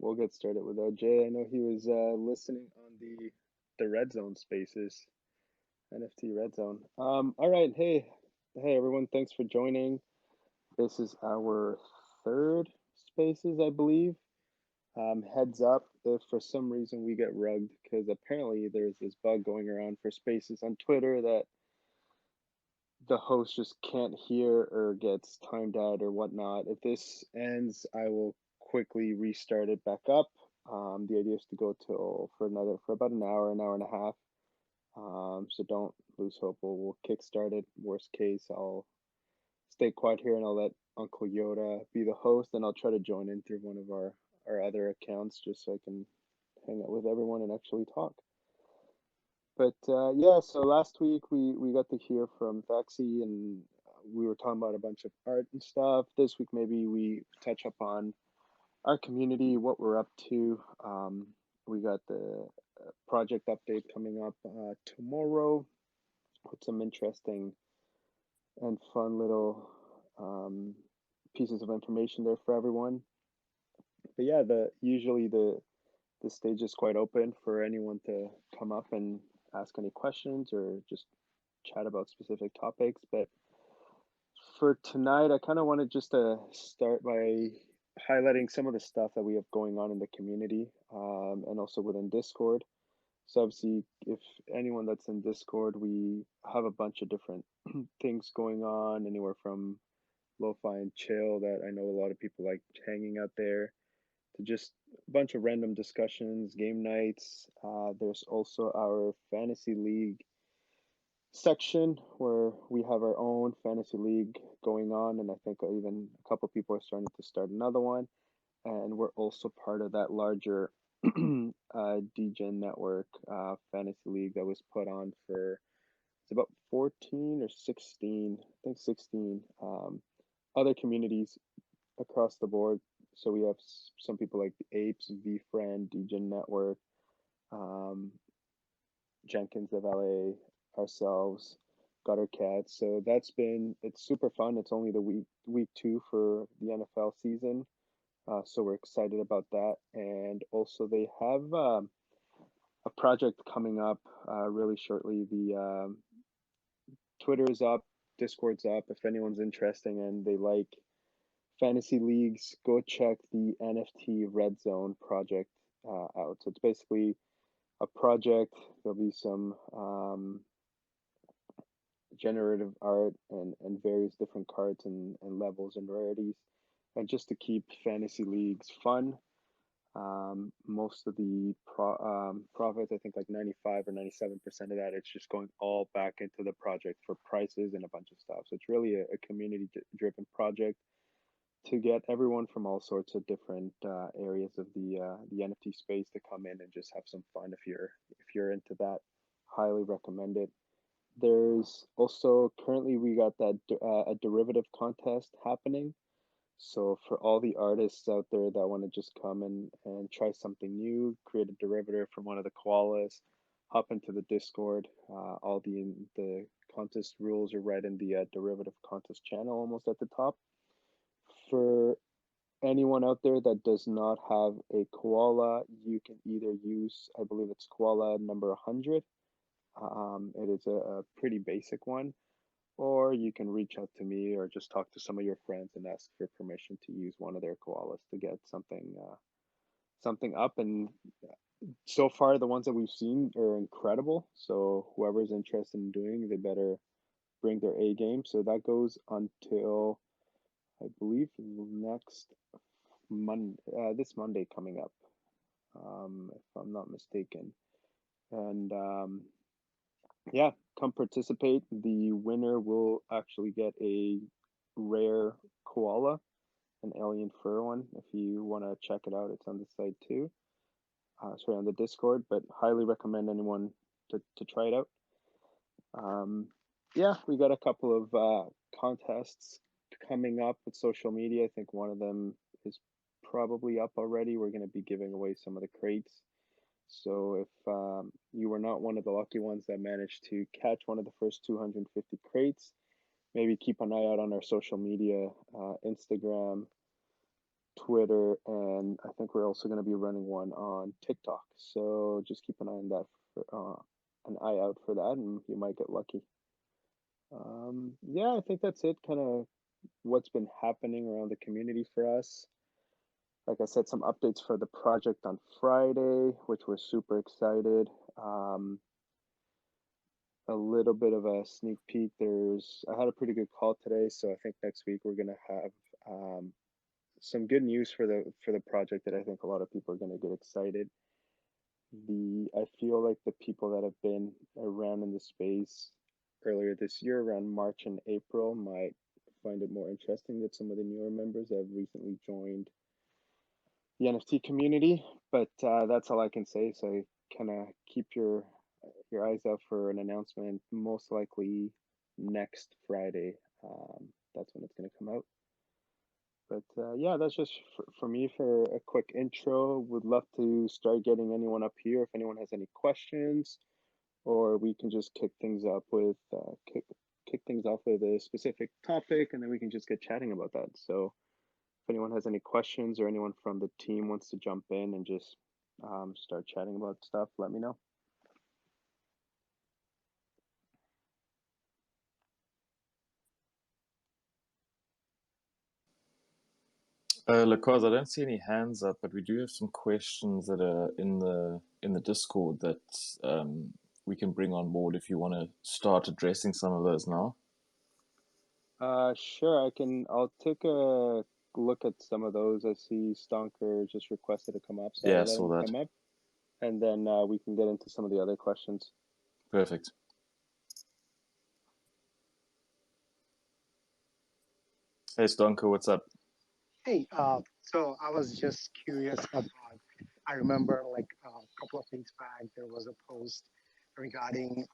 we'll get started without Jay. I know he was listening on the Red Zone spaces, NFT Red Zone. All right, hey everyone, thanks for joining. This is our third spaces, I believe. Heads up if for some reason we get rugged, because apparently there's this bug going around for spaces on Twitter that the host just can't hear or gets timed out or whatnot. If this ends, I will quickly restart it back up. The idea is to go till for about an hour and a half. So don't lose hope. We'll kickstart it. Worst case, I'll stay quiet here and I'll let Uncle Yoda be the host, and I'll try to join in through one of our other accounts just so I can hang out with everyone and actually talk. But yeah, so last week we got to hear from Thexy, and we were talking about a bunch of art and stuff. This week maybe we touch up on our community, what we're up to. We got the project update coming up tomorrow with some interesting and fun little pieces of information there for everyone. But yeah, the stage is quite open for anyone to come up and ask any questions or just chat about specific topics. But for tonight, I kind of wanted just to start by highlighting some of the stuff that we have going on in the community, and also within Discord. So obviously, if anyone that's in Discord, we have a bunch of different things going on, anywhere from lo-fi and chill that I know a lot of people like hanging out there, to just a bunch of random discussions, game nights. There's also our fantasy league section where we have our own fantasy league going on, and I think even a couple people are starting to start another one. And we're also part of that larger DGen network fantasy league that was put on for it's about 14 or 16, I think 16 other communities across the board. So we have some people like the Apes, VFriend, DGen Network, um, Jenkins of LA, ourselves, Gutter Cats. So it's super fun. It's only the week two for the NFL season. So we're excited about that. And also they have a project coming up really shortly. The Twitter is up, Discord's up. If anyone's interested and they like fantasy leagues, go check the NFT Red Zone project out. So it's basically a project. There'll be some generative art and various different cards and levels and rarities. And just to keep fantasy leagues fun, most of the profits, I think like 95 or 97% of that, it's just going all back into the project for prices and a bunch of stuff. So it's really a community driven project to get everyone from all sorts of different areas of the NFT space to come in and just have some fun. If you're into that, highly recommend it. There's also currently we got that a derivative contest happening. So for all the artists out there that want to just come and try something new, create a derivative from one of the koalas, hop into the Discord. All the contest rules are right in the derivative contest channel, almost at the top. For anyone out there that does not have a koala, you can either use, I believe it's koala number 100. It is a pretty basic one, or you can reach out to me or just talk to some of your friends and ask for permission to use one of their koalas to get something up. And so far, the ones that we've seen are incredible. So whoever's interested in doing, they better bring their A game. So that goes until I believe next this Monday coming up, if I'm not mistaken. And yeah, come participate. The winner will actually get a rare koala, an alien fur one. If you want to check it out, it's on the site too. Sorry, on the Discord, but highly recommend anyone to try it out. Yeah, we got a couple of contests coming up with social media. I think one of them is probably up already. We're going to be giving away some of the crates. So if you were not one of the lucky ones that managed to catch one of the first 250 crates, maybe keep an eye out on our social media, Instagram, Twitter, and I think we're also going to be running one on TikTok. So just keep an eye on that, an eye out for that, and you might get lucky. Yeah, I think that's it. Kind of what's been happening around the community for us. Like I said, some updates for the project on Friday, which we're super excited. A little bit of a sneak peek. I had a pretty good call today, so I think next week we're gonna have some good news for the project that I think a lot of people are gonna get excited. I feel like the people that have been around in the space earlier this year, around March and April, might find it more interesting than some of the newer members that have recently joined the NFT community. But that's all I can say. So kind of keep your eyes out for an announcement, most likely next Friday. That's when it's going to come out. But yeah, that's just for me for a quick intro. Would love to start getting anyone up here if anyone has any questions, or we can just kick things off with a specific topic, and then we can just get chatting about that. So if anyone has any questions or anyone from the team wants to jump in and just start chatting about stuff, let me know. Lacaz, I don't see any hands up, but we do have some questions that are in the Discord that we can bring on board if you want to start addressing some of those now. Sure, I'll take a look at some of those. I see Stonker just requested to come up, so Yeah, I I'll let saw him that. come up, and then we can get into some of the other questions. Perfect. Hey, Stonker, what's up? Hey, so I was just curious about. I remember like a couple of weeks back there was a post regarding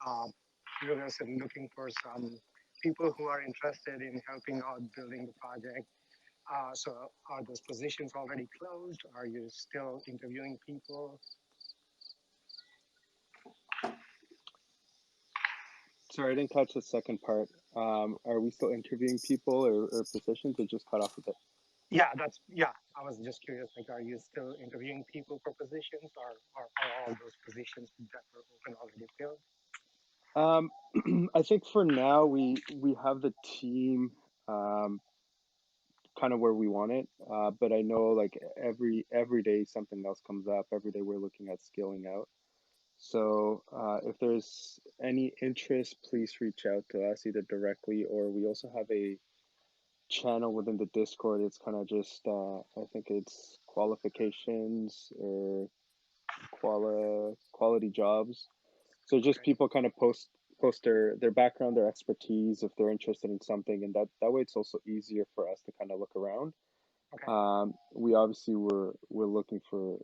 you guys are looking for some people who are interested in helping out building the project. So are those positions already closed? Are you still interviewing people? Sorry, I didn't catch the second part. Are we still interviewing people or positions? It just cut off a bit. Yeah. I was just curious. Like, are you still interviewing people for positions, or are all those positions that were open already filled? I think for now we have the team um, kind of where we want it. But I know like every day something else comes up. Every day we're looking at scaling out. So if there's any interest, please reach out to us either directly or we also have a channel within the Discord. It's kind of just I think it's qualifications or quality jobs. So just Okay. people kind of post their background, their expertise if they're interested in something, and that way it's also easier for us to kind of look around. Okay. We obviously we're looking for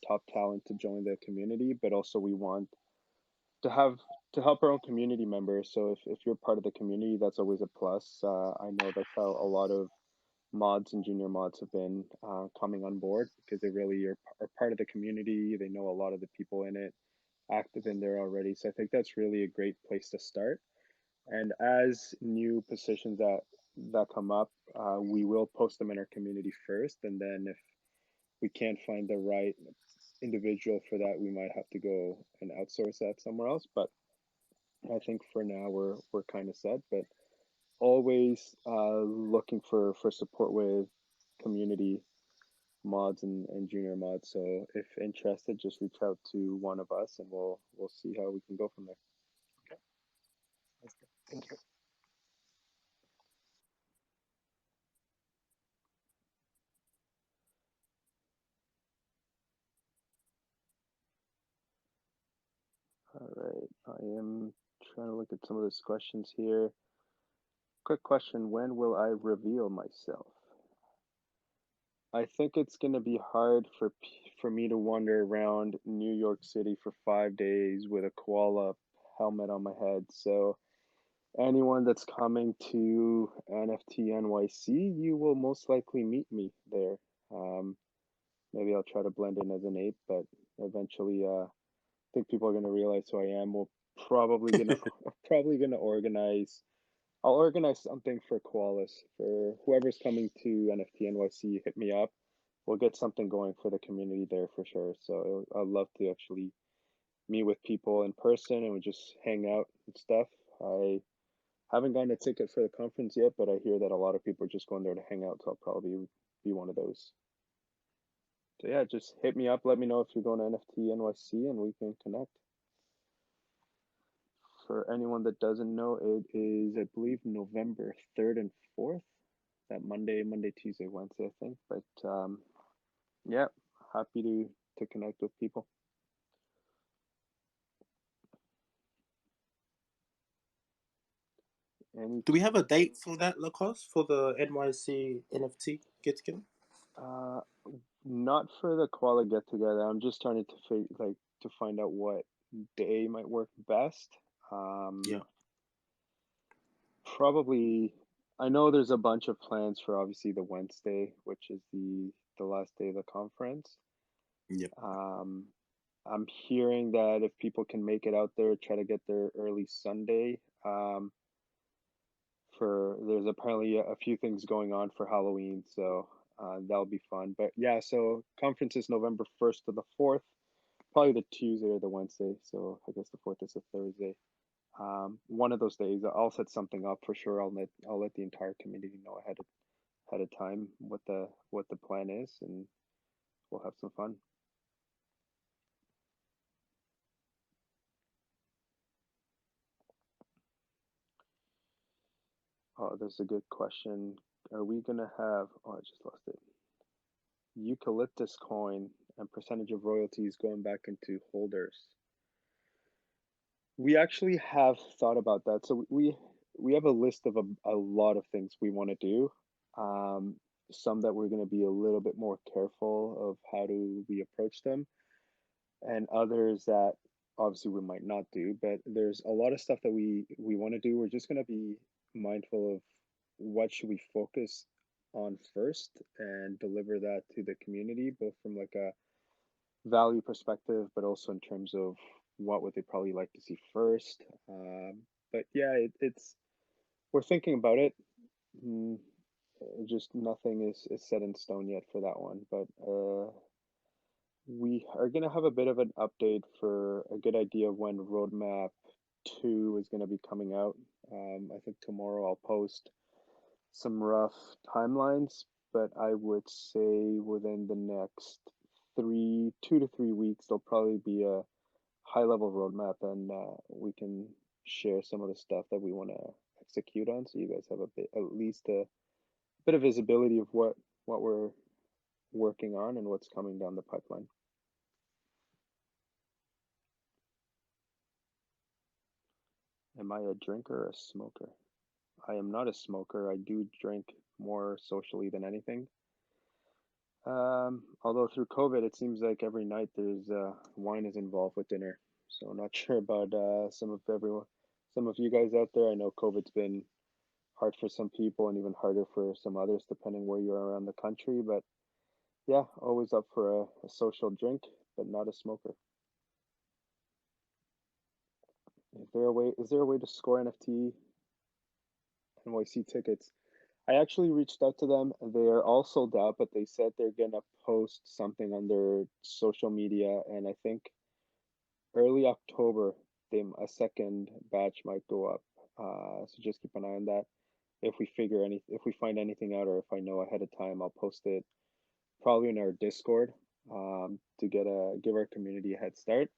top talent to join the community, but also we want to have to help our own community members. So if you're part of the community, that's always a plus. I know that's how a lot of mods and junior mods have been coming on board because they really are part of the community. They know a lot of the people in it, active in there already. So I think that's really a great place to start. And as new positions that come up, we will post them in our community first, and then if we can't find the right individual for that, we might have to go and outsource that somewhere else. But I think for now we're kind of set. But always looking for support with community mods and junior mods. So if interested, just reach out to one of us, and we'll see how we can go from there. Okay. That's good. Thank you. All right, I am trying to look at some of those questions here. Quick question: when will I reveal myself? I think it's going to be hard for me to wander around New York City for 5 days with a koala helmet on my head. So anyone that's coming to NFT NYC, you will most likely meet me there. Um, Maybe I'll try to blend in as an ape, but eventually, I think people are gonna realize who I am. We're probably gonna probably gonna organize. I'll organize something for Koalas for whoever's coming to NFT NYC. Hit me up. we'll get something going for the community there for sure. So I'd love to actually meet with people in person and we just hang out and stuff. I haven't gotten a ticket for the conference yet, but I hear that a lot of people are just going there to hang out, so I'll probably be one of those. So yeah, just hit me up, let me know if you're going to NFT NYC and we can connect. For anyone that doesn't know, it is, I believe, November 3rd and 4th, that Monday, Tuesday, Wednesday, I think. But yeah, happy to connect with people. Any Do we have a date for that, Lacoste, for the NYC NFT get together? uh not for the Koala get together. I'm just trying to to find out what day might work best. Um Yeah, Probably I know there's a bunch of plans for obviously the Wednesday, which is the last day of the conference. yeah, Um, I'm hearing that if people can make it out there, try to get there early Sunday. For there's apparently a few things going on for Halloween, so that'll be fun. But yeah, so conference is November 1st to the 4th, probably the Tuesday or the Wednesday. So I guess the 4th is a Thursday. One of those days, I'll set something up for sure. I'll let the entire community know ahead of time what the plan is, and we'll have some fun. Oh, there's a good question. Are we gonna have? Oh, I just lost it. Eucalyptus coin and percentage of royalties going back into holders. We actually have thought about that. So we have a list of a lot of things we want to do. Um, some that we're going to be a little bit more careful of how do we approach them, and others that obviously we might not do. But there's a lot of stuff that we want to do. We're just going to be mindful of what should we focus on first and deliver that to the community, both from like a value perspective, but also in terms of what would they probably like to see first. But yeah, it's we're thinking about it. Mm, just nothing is set in stone yet for that one. But we are going to have a bit of an update for a good idea of when Roadmap 2 is going to be coming out. I think tomorrow I'll post some rough timelines, but I would say within the next 2 to 3 weeks, there'll probably be a high level roadmap and we can share some of the stuff that we want to execute on so you guys have a bit, at least a bit of visibility of what we're working on and what's coming down the pipeline. Am I a drinker or a smoker? I am not a smoker. I do drink more socially than anything. Although through COVID, it seems like every night there's wine is involved with dinner. So I'm not sure about some of you guys out there. I know COVID's been hard for some people and even harder for some others, depending where you are around the country. But yeah, always up for a social drink, but not a smoker. Is there a way to score NFT NYC tickets? I actually reached out to them. They're all sold out, but they said they're gonna post something on their social media, and I think early October, a second batch might go up. So just keep an eye on that. If we find anything out, or if I know ahead of time, I'll post it probably in our Discord to give our community a head start,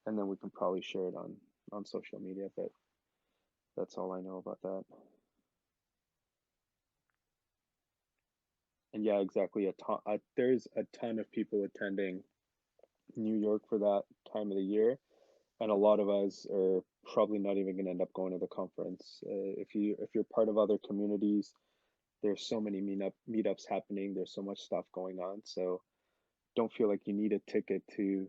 and then we can probably share it on social media. But that's all I know about that. And yeah, exactly. There's a ton of people attending New York for that time of the year, and a lot of us are probably not even going to end up going to the conference. If you're part of other communities, there's so many meetups happening. There's so much stuff going on. So don't feel like you need a ticket to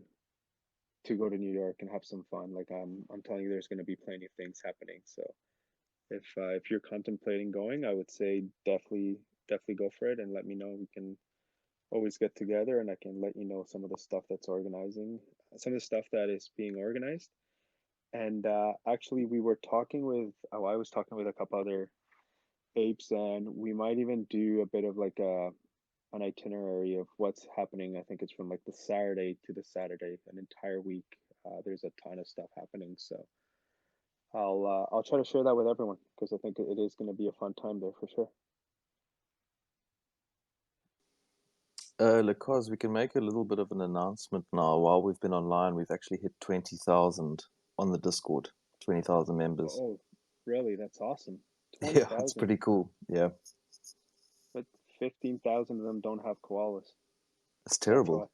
go to New York and have some fun. Like I'm telling you, there's going to be plenty of things happening. So if you're contemplating going, I would say definitely go for it and let me know. We can always get together and I can let you know some of the stuff some of the stuff that is being organized. And actually, I was talking with a couple other apes, and we might even do a bit of like an itinerary of what's happening. I think it's from like the Saturday to the Saturday, an entire week. There's a ton of stuff happening, so I'll try to share that with everyone because I think it is going to be a fun time there for sure. Because we can make a little bit of an announcement now. While we've been online, we've actually hit 20,000 on the Discord, 20,000 members. Oh, really? That's awesome. Yeah, it's 20,000. pretty cool. Yeah, But 15,000 of them don't have koalas. it's That's why. terrible.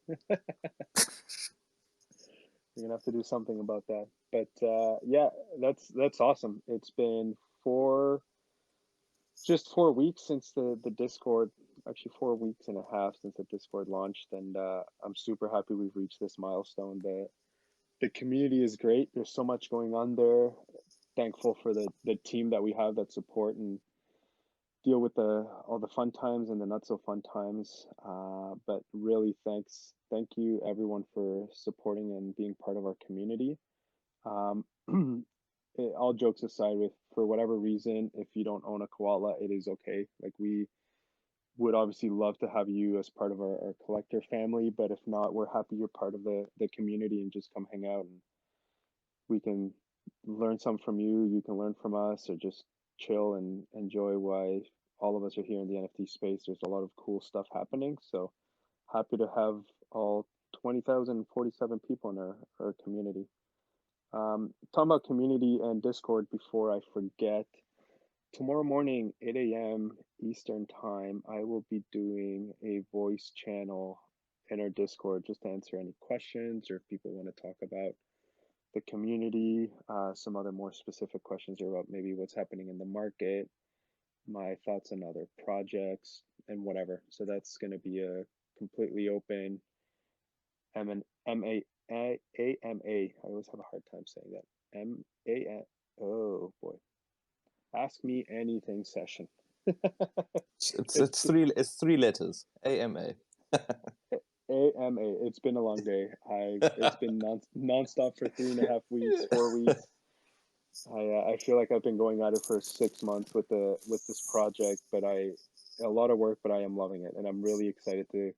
You're gonna have to do something about that. But yeah, that's awesome. It's been just 4 weeks since the Discord, actually 4 weeks and a half since the Discord launched, and I'm super happy we've reached this milestone. The community is great. There's so much going on there. Thankful for the team that we have that support and deal with all the fun times and the not so fun times. But really, thank you everyone for supporting and being part of our community. Um, all jokes aside, with for whatever reason, if you don't own a koala, it is okay. Like we would obviously love to have you as part of our collector family, but if not, we're happy you're part of the community and just come hang out and we can learn some from you. You can learn from us, or just chill and enjoy why all of us are here in the NFT space. There's a lot of cool stuff happening. So happy to have all 20,047 people in our community. Talking about community and Discord before I forget, tomorrow morning, 8 a.m. Eastern Time, I will be doing a voice channel in our Discord just to answer any questions or if people want to talk about the community, some other more specific questions are about maybe what's happening in the market, my thoughts on other projects, and whatever. So that's going to be a completely open M-A-A-M-A. I always have a hard time saying that. M-A-N. Oh boy. Ask me anything session. It's It's three letters. AMA. AMA. It's been a long day. It's been nonstop for 3.5 weeks, 4 weeks. I feel like I've been going at it for 6 months with this project, but a lot of work, but I am loving it, and I'm really excited to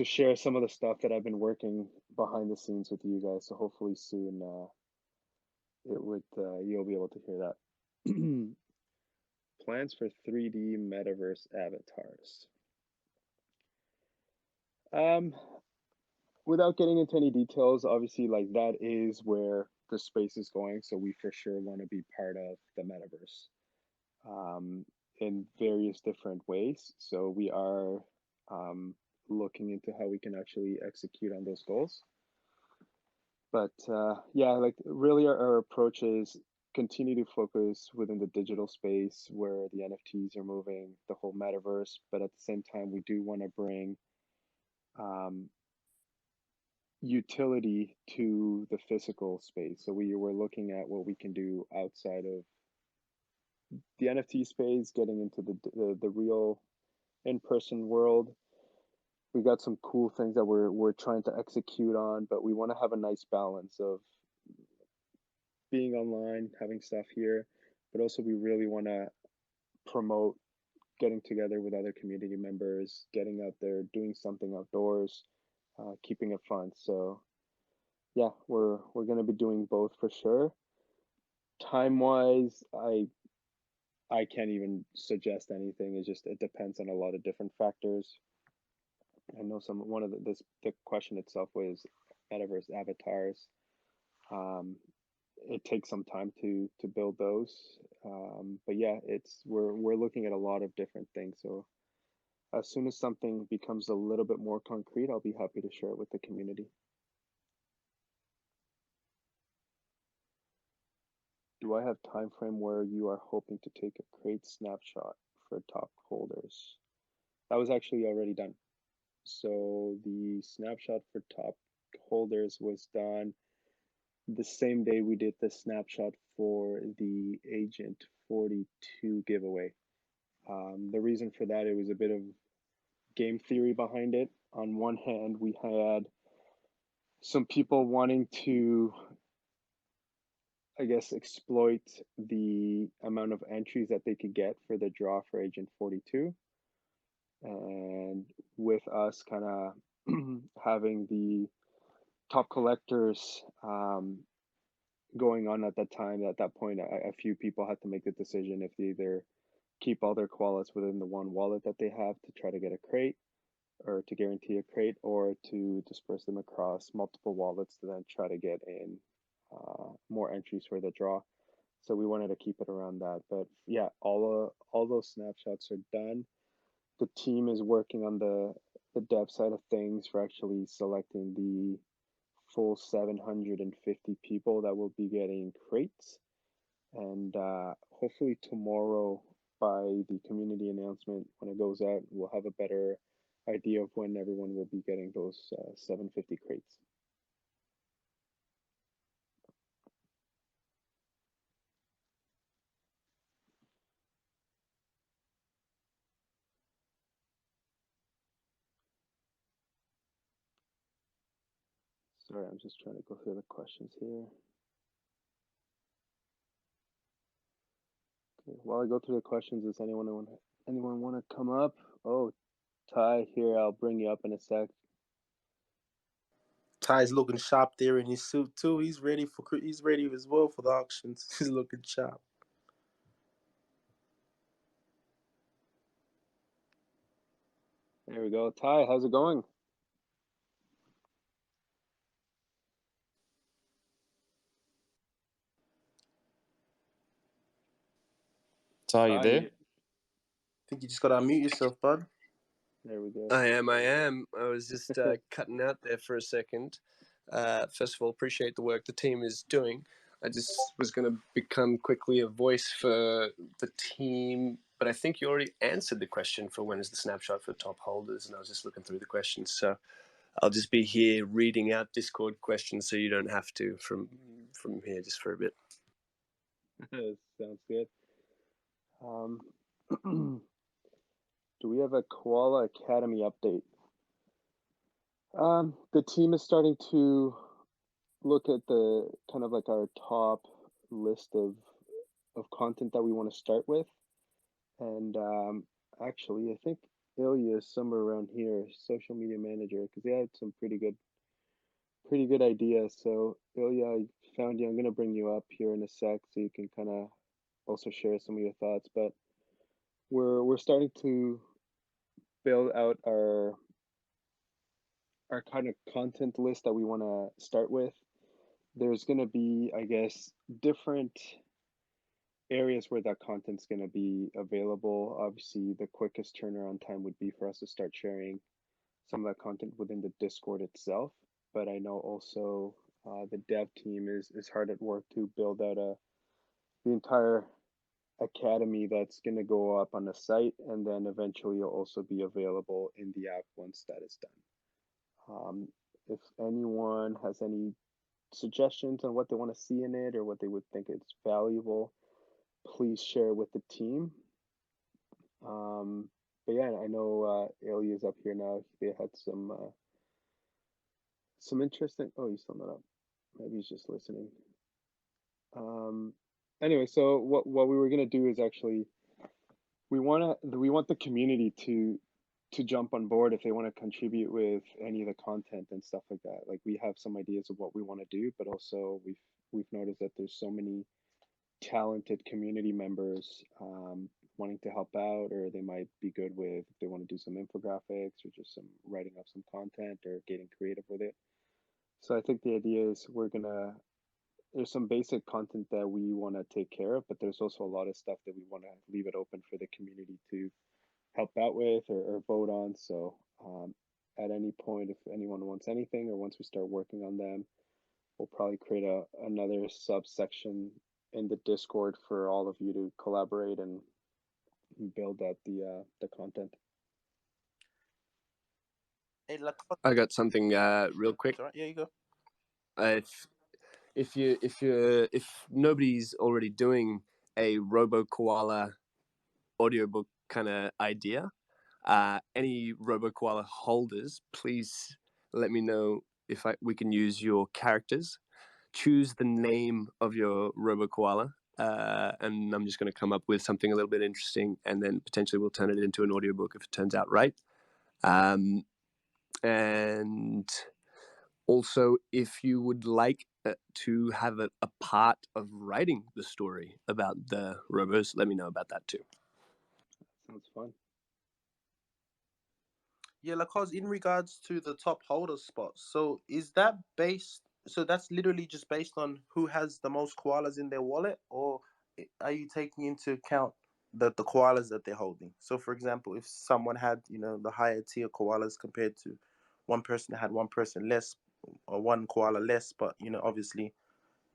share some of the stuff that I've been working behind the scenes with you guys. So hopefully soon, you'll be able to hear that. Plans for 3D metaverse avatars. Um, Without getting into any details, obviously, like that is where the space is going. So we for sure want to be part of the metaverse, in various different ways. So we are looking into how we can actually execute on those goals. But yeah, like really our approach is continue to focus within the digital space where the NFTs are moving, the whole metaverse. But at the same time, we do want to bring um, utility to the physical space. So we're looking at what we can do outside of the NFT space, getting into the real in-person world. We got some cool things that we're trying to execute on, but we want to have a nice balance of being online, having stuff here, but also we really want to promote getting together with other community members, getting out there, doing something outdoors, keeping it fun. So yeah, we're gonna be doing both for sure. Time wise, I can't even suggest anything. It depends on a lot of different factors. I know one of the question itself was metaverse avatars. Um, it takes some time to build those, but yeah, we're looking at a lot of different things. So as soon as something becomes a little bit more concrete, I'll be happy to share it with the community. Do I have time frame where you are hoping to take a crate snapshot for top holders? That was actually already done. So the snapshot for top holders was done the same day we did the snapshot for the Agent 42 giveaway. The reason for that, it was a bit of game theory behind it. On one hand, we had some people wanting to, I guess, exploit the amount of entries that they could get for the draw for Agent 42. and with us kind of having the top collectors going on at that time, at that point, a few people had to make the decision if they either keep all their koalas within the one wallet that they have to try to get a crate or to guarantee a crate, or to disperse them across multiple wallets to then try to get in more entries for the draw. So we wanted to keep it around that. But yeah, all those snapshots are done. The team is working on the dev side of things for actually selecting the full 750 people that will be getting crates. And hopefully tomorrow, by the community announcement when it goes out, we'll have a better idea of when everyone will be getting those 750 crates. Sorry, I'm just trying to go through the questions here. Okay, while I go through the questions, does anyone want to come up? Oh, Ty, here, I'll bring you up in a sec. Ty's looking sharp there in his suit too. He's ready as well for the auctions. He's looking sharp. There we go. Ty, how's it going? Ty, you Ty, there? I think you just gotta unmute yourself, bud. there we go. I am. I was just cutting out there for a second. First of all, appreciate the work the team is doing. I just was going to become quickly a voice for the team, but I think you already answered the question for when is the snapshot for top holders, and I was just looking through the questions. So I'll just be here reading out Discord questions, so you don't have to from here just for a bit. Sounds good. Do we have a Koala Academy update? The team is starting to look at the kind of like our top list of content that we want to start with, and actually, I think Ilya is somewhere around here, social media manager, because they had some pretty good ideas. So Ilya, I found you. I'm gonna bring you up here in a sec so you can kind of also share some of your thoughts. But we're starting to build out our kind of content list that we want to start with. There's going to be, I guess, different areas where that content's going to be available. Obviously, the quickest turnaround time would be for us to start sharing some of that content within the Discord itself. But I know also the dev team is hard at work to build out the entire academy that's going to go up on the site, and then eventually it'll also be available in the app once that is done. If anyone has any suggestions on what they want to see in it or what they would think is valuable, please share with the team. But yeah, I know Ilya is up here now. They had some interesting. Oh, he's still not up. Maybe he's just listening. Anyway, so what we were gonna do is actually we want the community to jump on board if they want to contribute with any of the content and stuff like that. Like we have some ideas of what we want to do, but also we've noticed that there's so many talented community members wanting to help out, or they might be good with if they want to do some infographics or just some writing up some content or getting creative with it. So I think the idea is there's some basic content that we want to take care of, but there's also a lot of stuff that we want to leave it open for the community to help out with or vote on. So at any point, if anyone wants anything or once we start working on them, we'll probably create another subsection in the Discord for all of you to collaborate and build out the content. Hey, I got something real quick. Right, yeah, you go. If nobody's already doing a Robo Koala audiobook kind of idea, any Robo Koala holders, please let me know if we can use your characters. Choose the name of your Robo Koala and I'm just going to come up with something a little bit interesting, and then potentially we'll turn it into an audiobook if it turns out right. And also, if you would like to have a part of writing the story about the robos, let me know about that too. Sounds fun. Yeah, because in regards to the top holder spots, so is that based? So that's literally just based on who has the most koalas in their wallet, or are you taking into account the koalas that they're holding? So, for example, if someone had, the higher tier koalas compared to one person that had one person less or one koala less, but obviously,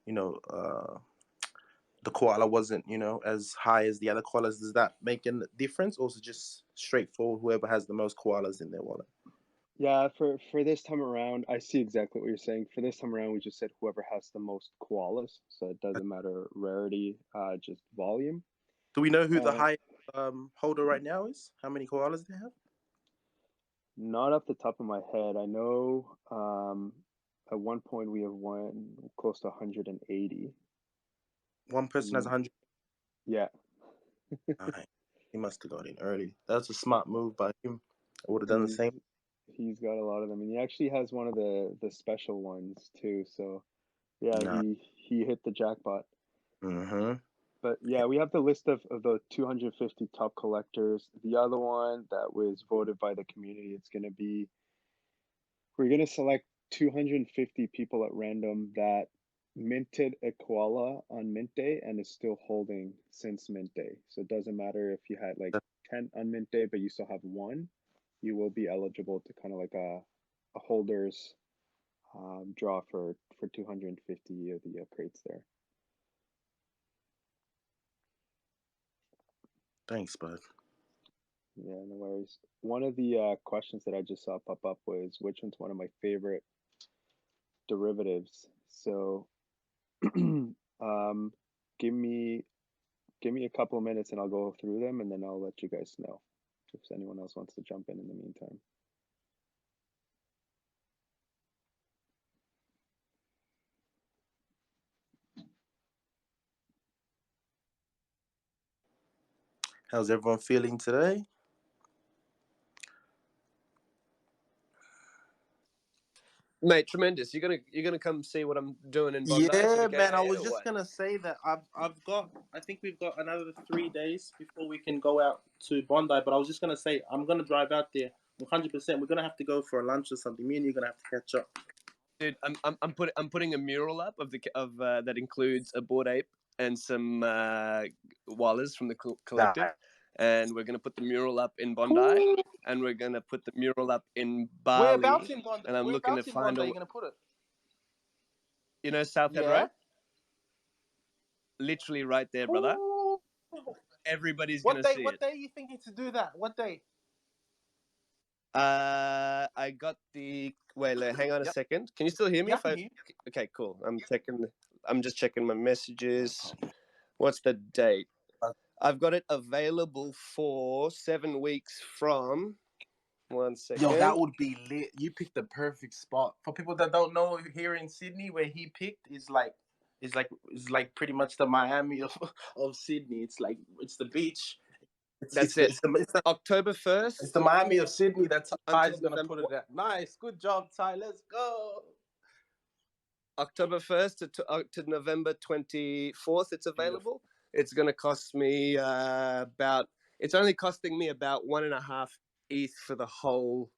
the koala wasn't, as high as the other koalas. Does that make a difference, or is it just straightforward? Whoever has the most koalas in their wallet. Yeah, for this time around, I see exactly what you're saying. For this time around, we just said whoever has the most koalas, so it doesn't matter rarity, just volume. Do we know who the high holder right now is? How many koalas they have? Not off the top of my head. I know at one point we have one close to 180. One person has 100. Yeah. Nice. He must have got in early. That's a smart move by him. I would have done the same. He's got a lot of them, and he actually has one of the special ones too. So yeah, he hit the jackpot. Mm-hmm. But yeah, we have the list of the 250 top collectors. The other one that was voted by the community, we're gonna select 250 people at random that minted a koala on mint day and is still holding since mint day. So it doesn't matter if you had like 10 on mint day, but you still have one, you will be eligible to kind of like a holders draw for 250 of the crates there. Thanks, bud. Yeah, no worries. One of the questions that I just saw pop up was which one's one of my favorite derivatives. So give me a couple of minutes and I'll go through them and then I'll let you guys know if anyone else wants to jump in the meantime. How's everyone feeling today? Mate, tremendous. You're gonna come see what I'm doing in Bondi? Yeah, man. I was just gonna say that I think we've got another 3 days before we can go out to Bondi. But I was just gonna say I'm gonna drive out there 100%. We're gonna have to go for a lunch or something. Me and you're gonna have to catch up. Dude, I'm putting a mural up of that includes a Bored Ape and some koalas from the collective, and we're gonna put the mural up in Bondi, and we're gonna put the mural up in Bali. Whereabouts in Bondi? And I'm looking to find Bondi, you're gonna put it? South Head Road? Literally right there, brother. Ooh. Everybody's gonna see it. What day are you thinking to do that? What day? I got the wait. Hang on a second. Can you still hear me? Yeah, Okay, cool. I'm just checking my messages. What's the date? I've got it available for 7 weeks from. 1 second. Yo, that would be lit. You picked the perfect spot. For people that don't know, here in Sydney, where he picked is like pretty much the Miami of Sydney. It's the beach. That's it. October 1st. It's the Miami of Sydney. That's how Ty's gonna put it at. Nice, good job, Ty. Let's go. October 1st to November 24th. It's available. It's going to cost me it's only costing me about 1.5 ETH for the whole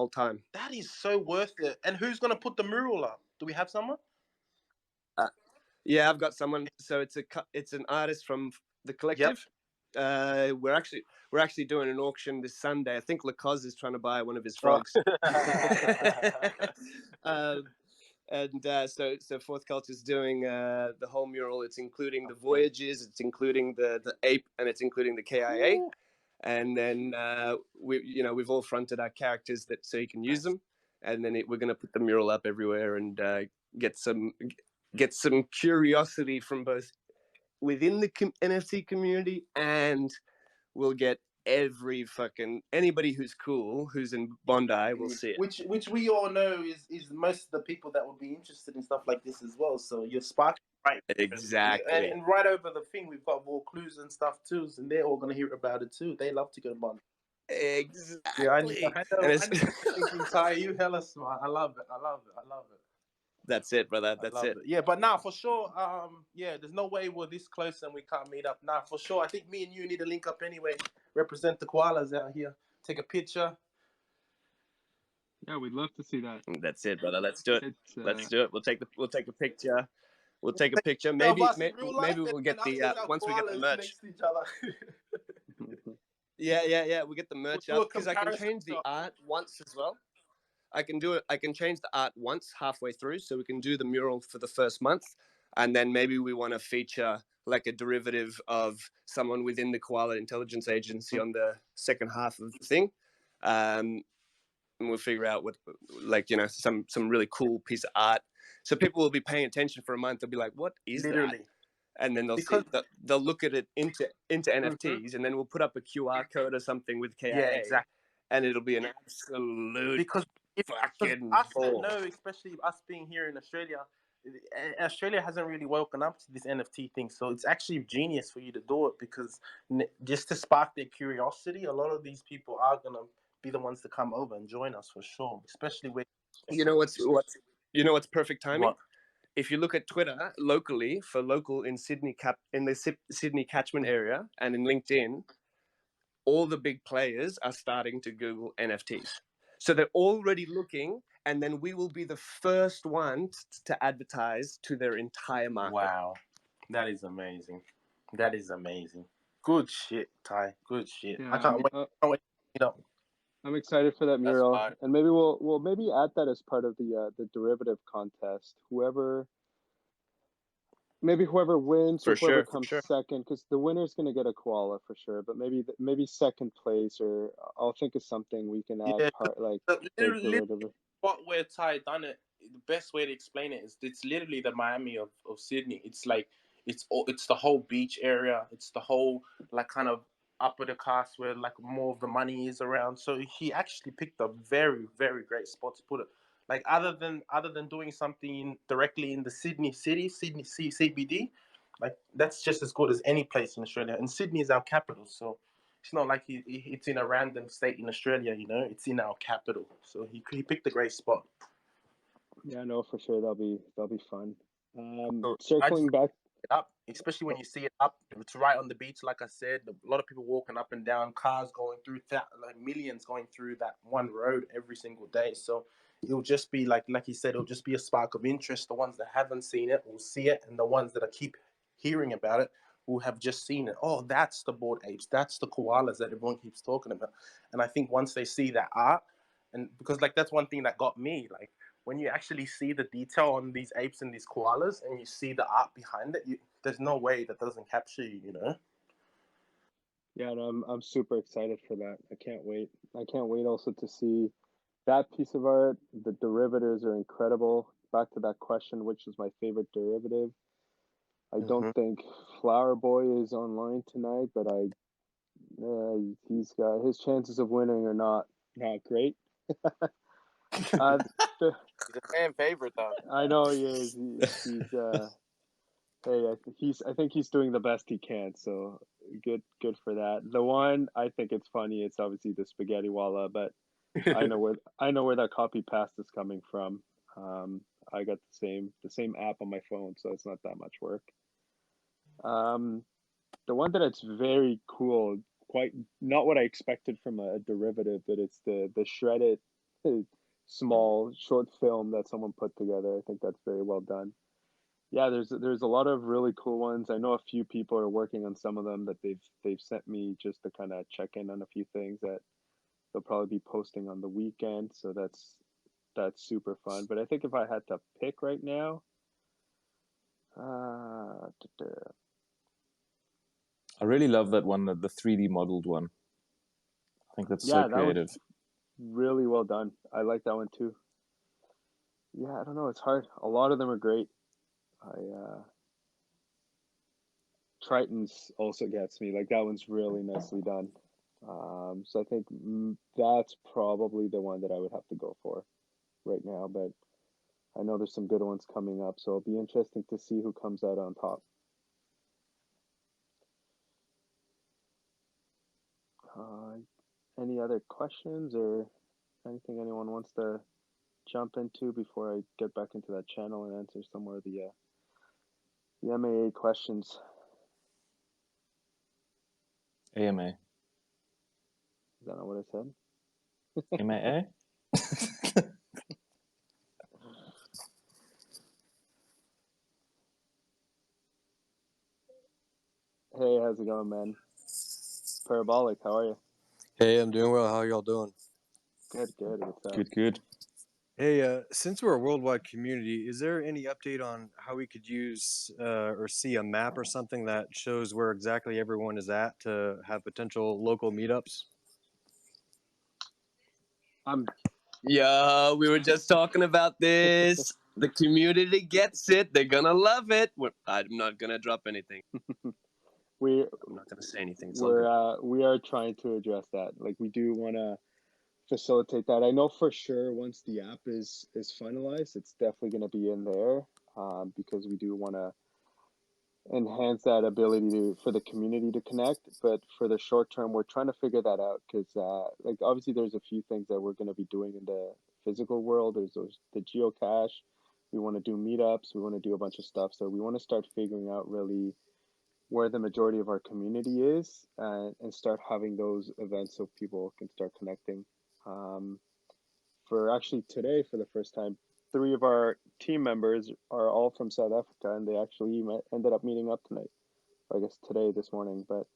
time. That is so worth it. And who's going to put the mural up? Do we have someone? Yeah, I've got someone. So it's an artist from the collective. Yep. We're actually doing an auction this Sunday. I think Lacoste is trying to buy one of his frogs. So Fourth Culture is doing the whole mural. It's including the voyages, it's including the ape, and it's including the K.I.A. And then we've all fronted our characters so you can use them. And then we're going to put the mural up everywhere and get some curiosity from both within the NFT community, and we'll get anybody who's cool, who's in Bondi, will see it. Which we all know is most of the people that would be interested in stuff like this as well. So you're sparking right. Exactly. And right over the thing, we've got Vaucluse and stuff too, and they're all gonna hear about it too. They love to go to Bond. Exactly. Yeah, I And know. it's I know. Thinking, Ty, you hella smart. I love it. that's it, brother. That's it. Yeah, but now for sure, yeah, there's no way we're this close and we can't meet up. Now for sure, I think me and you need to link up anyway. Represent the koalas out here. Take a picture. Yeah, we'd love to see that. That's it, brother. Let's do it. It's Let's do it. We'll take a picture. We'll take a picture. Of Maybe us in real life, maybe we'll and get us the as our once we get the koalas merch. next to each other. Yeah. We get the We'll merch do a up because I can comparison change the shot. art once as well. I can do it. I can change the art once halfway through, so we can do the mural for the first month, and then maybe we want to feature like a derivative of someone within the Koala Intelligence Agency on the second half of the thing. And we'll figure out what, like, you know, some really cool piece of art. So people will be paying attention for a month. They'll be like, "What is that?" Literally, And then they'll because see they'll look at it into NFTs, and then we'll put up a QR code or something with yeah, K.I.A. exactly. and it'll be an absolute Because fucking us that ball. know, especially us being here in Australia, Australia hasn't really woken up to this NFT thing. So it's actually genius for you to do it because just to spark their curiosity, a lot of these people are gonna be the ones to come over and join us for sure. Especially with You know what's perfect timing? what If you look at Twitter locally for local in in the Sydney catchment area and in LinkedIn, all the big players are starting to Google NFTs. So they're already looking, and then we will be the first one to advertise to their entire market. wow, that is amazing. That is amazing. Good shit, Ty. Good shit. yeah. I can't wait. Can't wait. You know, I'm excited for that that's mural, fine. and maybe we'll maybe add that as part of the derivative contest. Whoever wins or For whoever sure, for comes sure. second, because the winner's gonna get a koala for sure. But maybe second place, or I'll think of something we can add Yeah, part like the literally, derivative. what where Ty done it, the best way to explain it is it's literally the Miami of Sydney. It's like it's the whole beach area. It's the whole like kind of upper the cast where like more of the money is around. So he actually picked a very very great spot to put it. Like other than doing something directly in the Sydney city, CBD, like that's just as good as any place in Australia. And Sydney is our capital, so it's not like it's in a random state in Australia, you know. It's in our capital, so he picked a great spot. Yeah, no, for sure that'll be fun. So I just Circling back. it up, especially when you see it up. It's right on the beach, like I said. A lot of people walking up and down, cars going through that, like millions going through that one road every single day. So it'll just be like you said, it'll just be a spark of interest. The ones that haven't seen it will see it, and the ones that I keep hearing about it will have just seen it. Oh, that's the bored apes. That's the koalas that everyone keeps talking about. And I think once they see that art, and because like that's one thing that got me, like when you actually see the detail on these apes and these koalas and you see the art behind it, there's no way that doesn't capture you, you know? Yeah, no, I'm super excited for that. I can't wait. I can't wait also to see that piece of art. The derivatives are incredible. Back to that question, which is my favorite derivative? I don't Mm-hmm. think Flower Boy is online tonight, but he's got his chances of winning are not great. Uh, the, He's a fan favorite, though. I know he is. He's hey, I think he's doing the best he can. So good for that. The one I think it's funny. It's obviously the spaghetti walla, but I know where that copy paste is coming from. Um, I got the same app on my phone, so it's not that much work. Um, the one that it's very cool, quite not what I expected from a derivative, but it's the shredded small short film that someone put together. I think that's very well done. Yeah, there's a lot of really cool ones. I know a few people are working on some of them that they've sent me just to kind of check in on a few things that they'll probably be posting on the weekend. So that's super fun. But I think if I had to pick right now, uh, I really love that one, the 3D modeled one. I think that's so yeah, that one's creative. really well done. I like that one too. Yeah, I don't know. It's hard. A lot of them are great. I Triton's also gets me. Like that one's really nicely done. So I think that's probably the one that I would have to go for right now. But I know there's some good ones coming up, so it'll be interesting to see who comes out on top. Any other questions or anything anyone wants to jump into before I get back into that channel and answer some more of the MAA questions? AMA. Is that not what I said? MAA? Hey, how's it going, man? Parabolic, how are you? Hey, I'm doing well. How y'all doing? Good, good. What's up? Good, good. Hey, since we're a worldwide community, is there any update on how we could use or see a map or something that shows where exactly everyone is at to have potential local meetups? Yeah, we were just talking about this. The community gets it. They're gonna love it. I'm not gonna drop anything. we I'm not gonna say anything. It's all good. we are trying to address that. Like, we do want to facilitate that. I know for sure once the app is finalized, it's definitely going to be in there, because we do want to enhance that ability for the community to connect. But for the short term, we're trying to figure that out because like, obviously there's a few things that we're going to be doing in the physical world. There's the geocache. We want to do meetups. We want to do a bunch of stuff. So we want to start figuring out really where the majority of our community is, and start having those events so people can start connecting. For actually today, for the first time, 3 of our team members are all from South Africa, and they actually ended up meeting up tonight. I guess today, this morning. But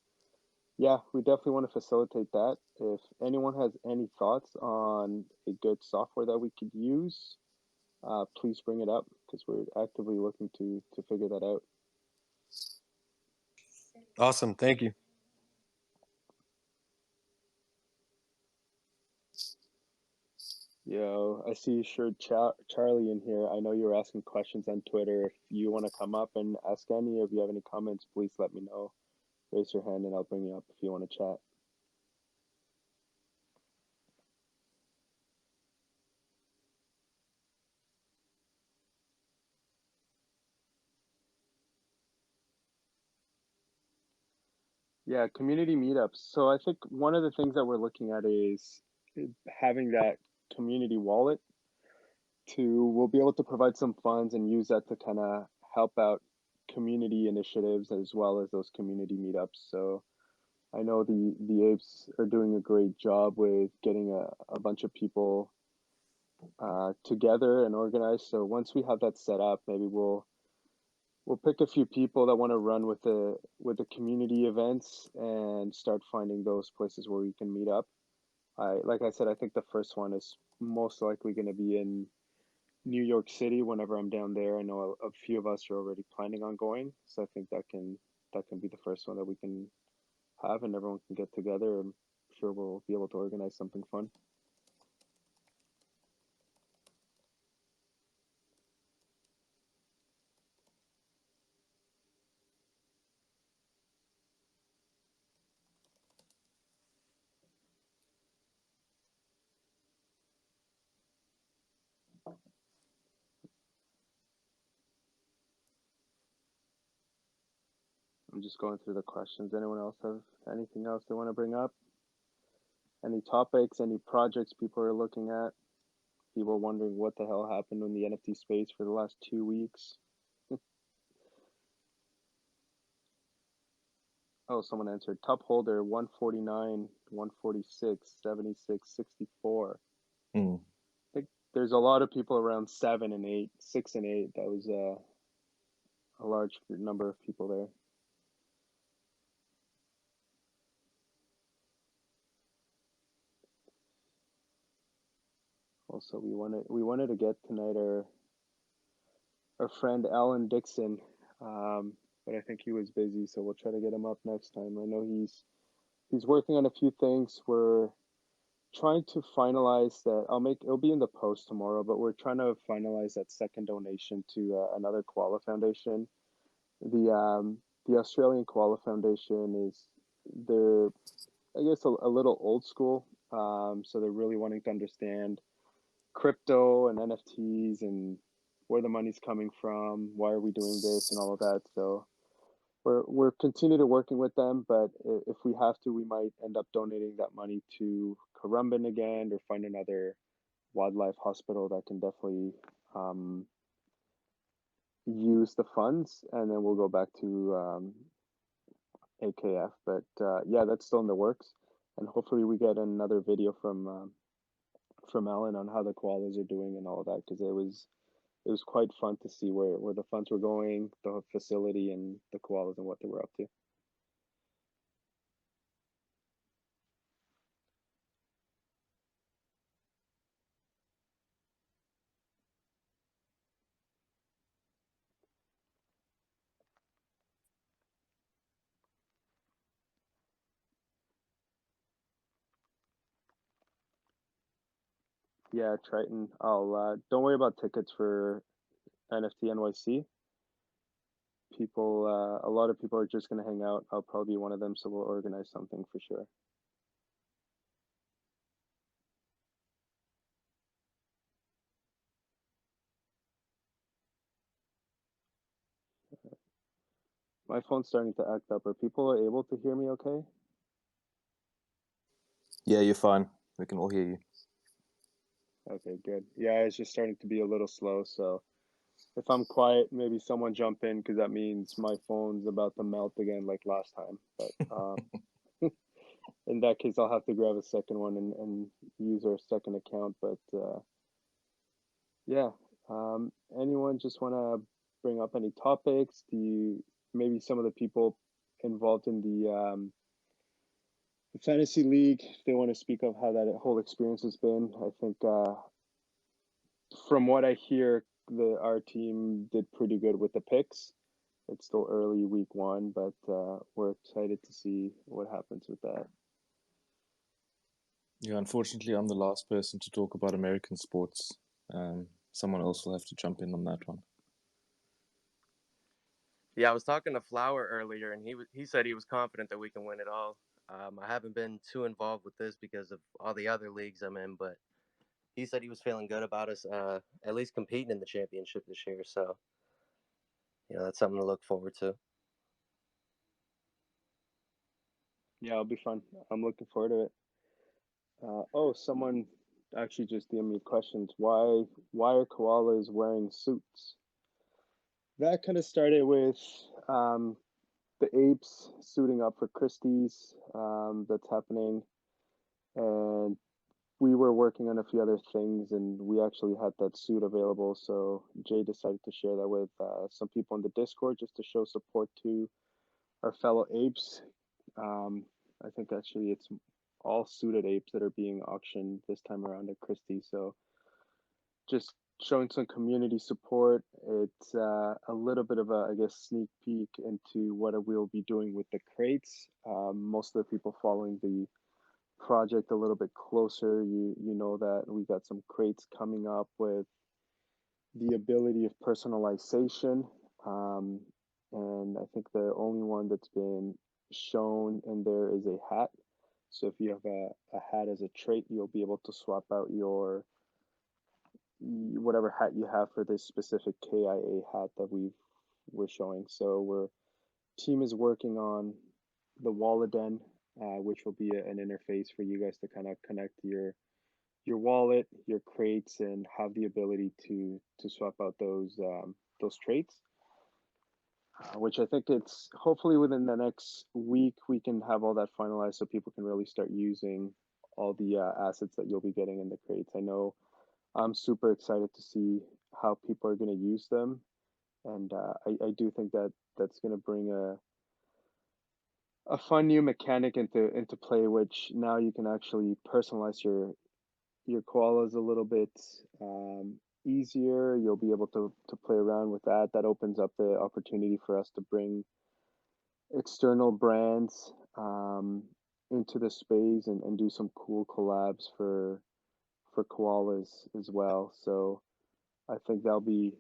yeah, we definitely want to facilitate that. If anyone has any thoughts on a good software that we could use, please bring it up because we're actively looking to figure that out. Awesome. Thank you. Yo, I see Shirt Charlie in here. I know you were asking questions on Twitter. If you want to come up and ask any, or if you have any comments, please let me know. Raise your hand and I'll bring you up if you want to chat. Yeah, community meetups. So I think one of the things that we're looking at is having that community wallet we'll be able to provide some funds and use that to kind of help out community initiatives as well as those community meetups. So I know the apes are doing a great job with getting a bunch of people together and organized. So once we have that set up, maybe we'll pick a few people that want to run with the community events and start finding those places where we can meet up. Like I said, I think the first one is most likely going to be in New York City whenever I'm down there. I know a few of us are already planning on going, so I think that can be the first one that we can have, and everyone can get together. I'm sure we'll be able to organize something fun. I'm just going through the questions. Anyone else have anything else they want to bring up? Any topics, any projects people are looking at? People wondering what the hell happened in the NFT space for the last 2 weeks. Oh, someone answered. Top holder 149, 146, 76, 64. Mm. I think there's a lot of people around 7 and 8, 6 and 8. That was a large number of people there. Also, we wanted to get tonight our friend Alan Dixon, but I think he was busy, so we'll try to get him up next time. I know he's working on a few things. We're trying to finalize that. It'll be in the post tomorrow, but we're trying to finalize that second donation to another Koala Foundation. The Australian Koala Foundation they're, I guess, a little old school. So they're really wanting to understand crypto and NFTs and where the money's coming from, why are we doing this, and all of that. So we're continue to working with them, but if we have to, we might end up donating that money to Currumbin again, or find another wildlife hospital that can definitely um, use the funds, and then we'll go back to AKF. But yeah, that's still in the works, and hopefully we get another video from Alan on how the koalas are doing and all of that, because it was quite fun to see where the funds were going, the facility, and the koalas and what they were up to. Yeah, Triton. I'll don't worry about tickets for NFT NYC. People, a lot of people are just gonna hang out. I'll probably be one of them, so we'll organize something for sure. My phone's starting to act up. Are people able to hear me okay? Yeah, you're fine. We can all hear you. Okay, good. Yeah, it's just starting to be a little slow, so if I'm quiet, maybe someone jump in, because that means my phone's about to melt again like last time. But in that case, I'll have to grab a second one and use our second account. But yeah, anyone just want to bring up any topics? Do you maybe some of the people involved in the fantasy league, if they want to speak of how that whole experience has been? I think from what I hear, our team did pretty good with the picks. It's still early week one, but we're excited to see what happens with that. Yeah, unfortunately, I'm the last person to talk about American sports. Someone else will have to jump in on that one. Yeah, I was talking to Flower earlier, and he said he was confident that we can win it all. I haven't been too involved with this because of all the other leagues I'm in, but he said he was feeling good about us at least competing in the championship this year. So, that's something to look forward to. Yeah, it'll be fun. I'm looking forward to it. Oh, someone actually just gave me questions. Why are koalas wearing suits? That kind of started with the apes suiting up for Christie's. That's happening, and we were working on a few other things, and we actually had that suit available. So Jay decided to share that with some people in the Discord, just to show support to our fellow apes. Um, I think actually it's all suited apes that are being auctioned this time around at Christie. So just showing some community support. It's a little bit of a, I guess, sneak peek into what we'll be doing with the crates. Most of the people following the project a little bit closer, you know that we got some crates coming up with the ability of personalization. Um, and I think the only one that's been shown in there is a hat. So if you have a hat as a trait, you'll be able to swap out your whatever hat you have for this specific K.I.A hat that we're showing. So team is working on the Wallet-Den, which will be an interface for you guys to kind of connect your wallet, your crates, and have the ability to swap out those traits. Which I think it's hopefully within the next week we can have all that finalized, so people can really start using all the assets that you'll be getting in the crates. I know I'm super excited to see how people are going to use them, and I do think that that's going to bring a fun new mechanic into play, which now you can actually personalize your koalas a little bit easier. You'll be able to play around with that. That opens up the opportunity for us to bring external brands into the space, and do some cool collabs for koalas as well. So I think that'll be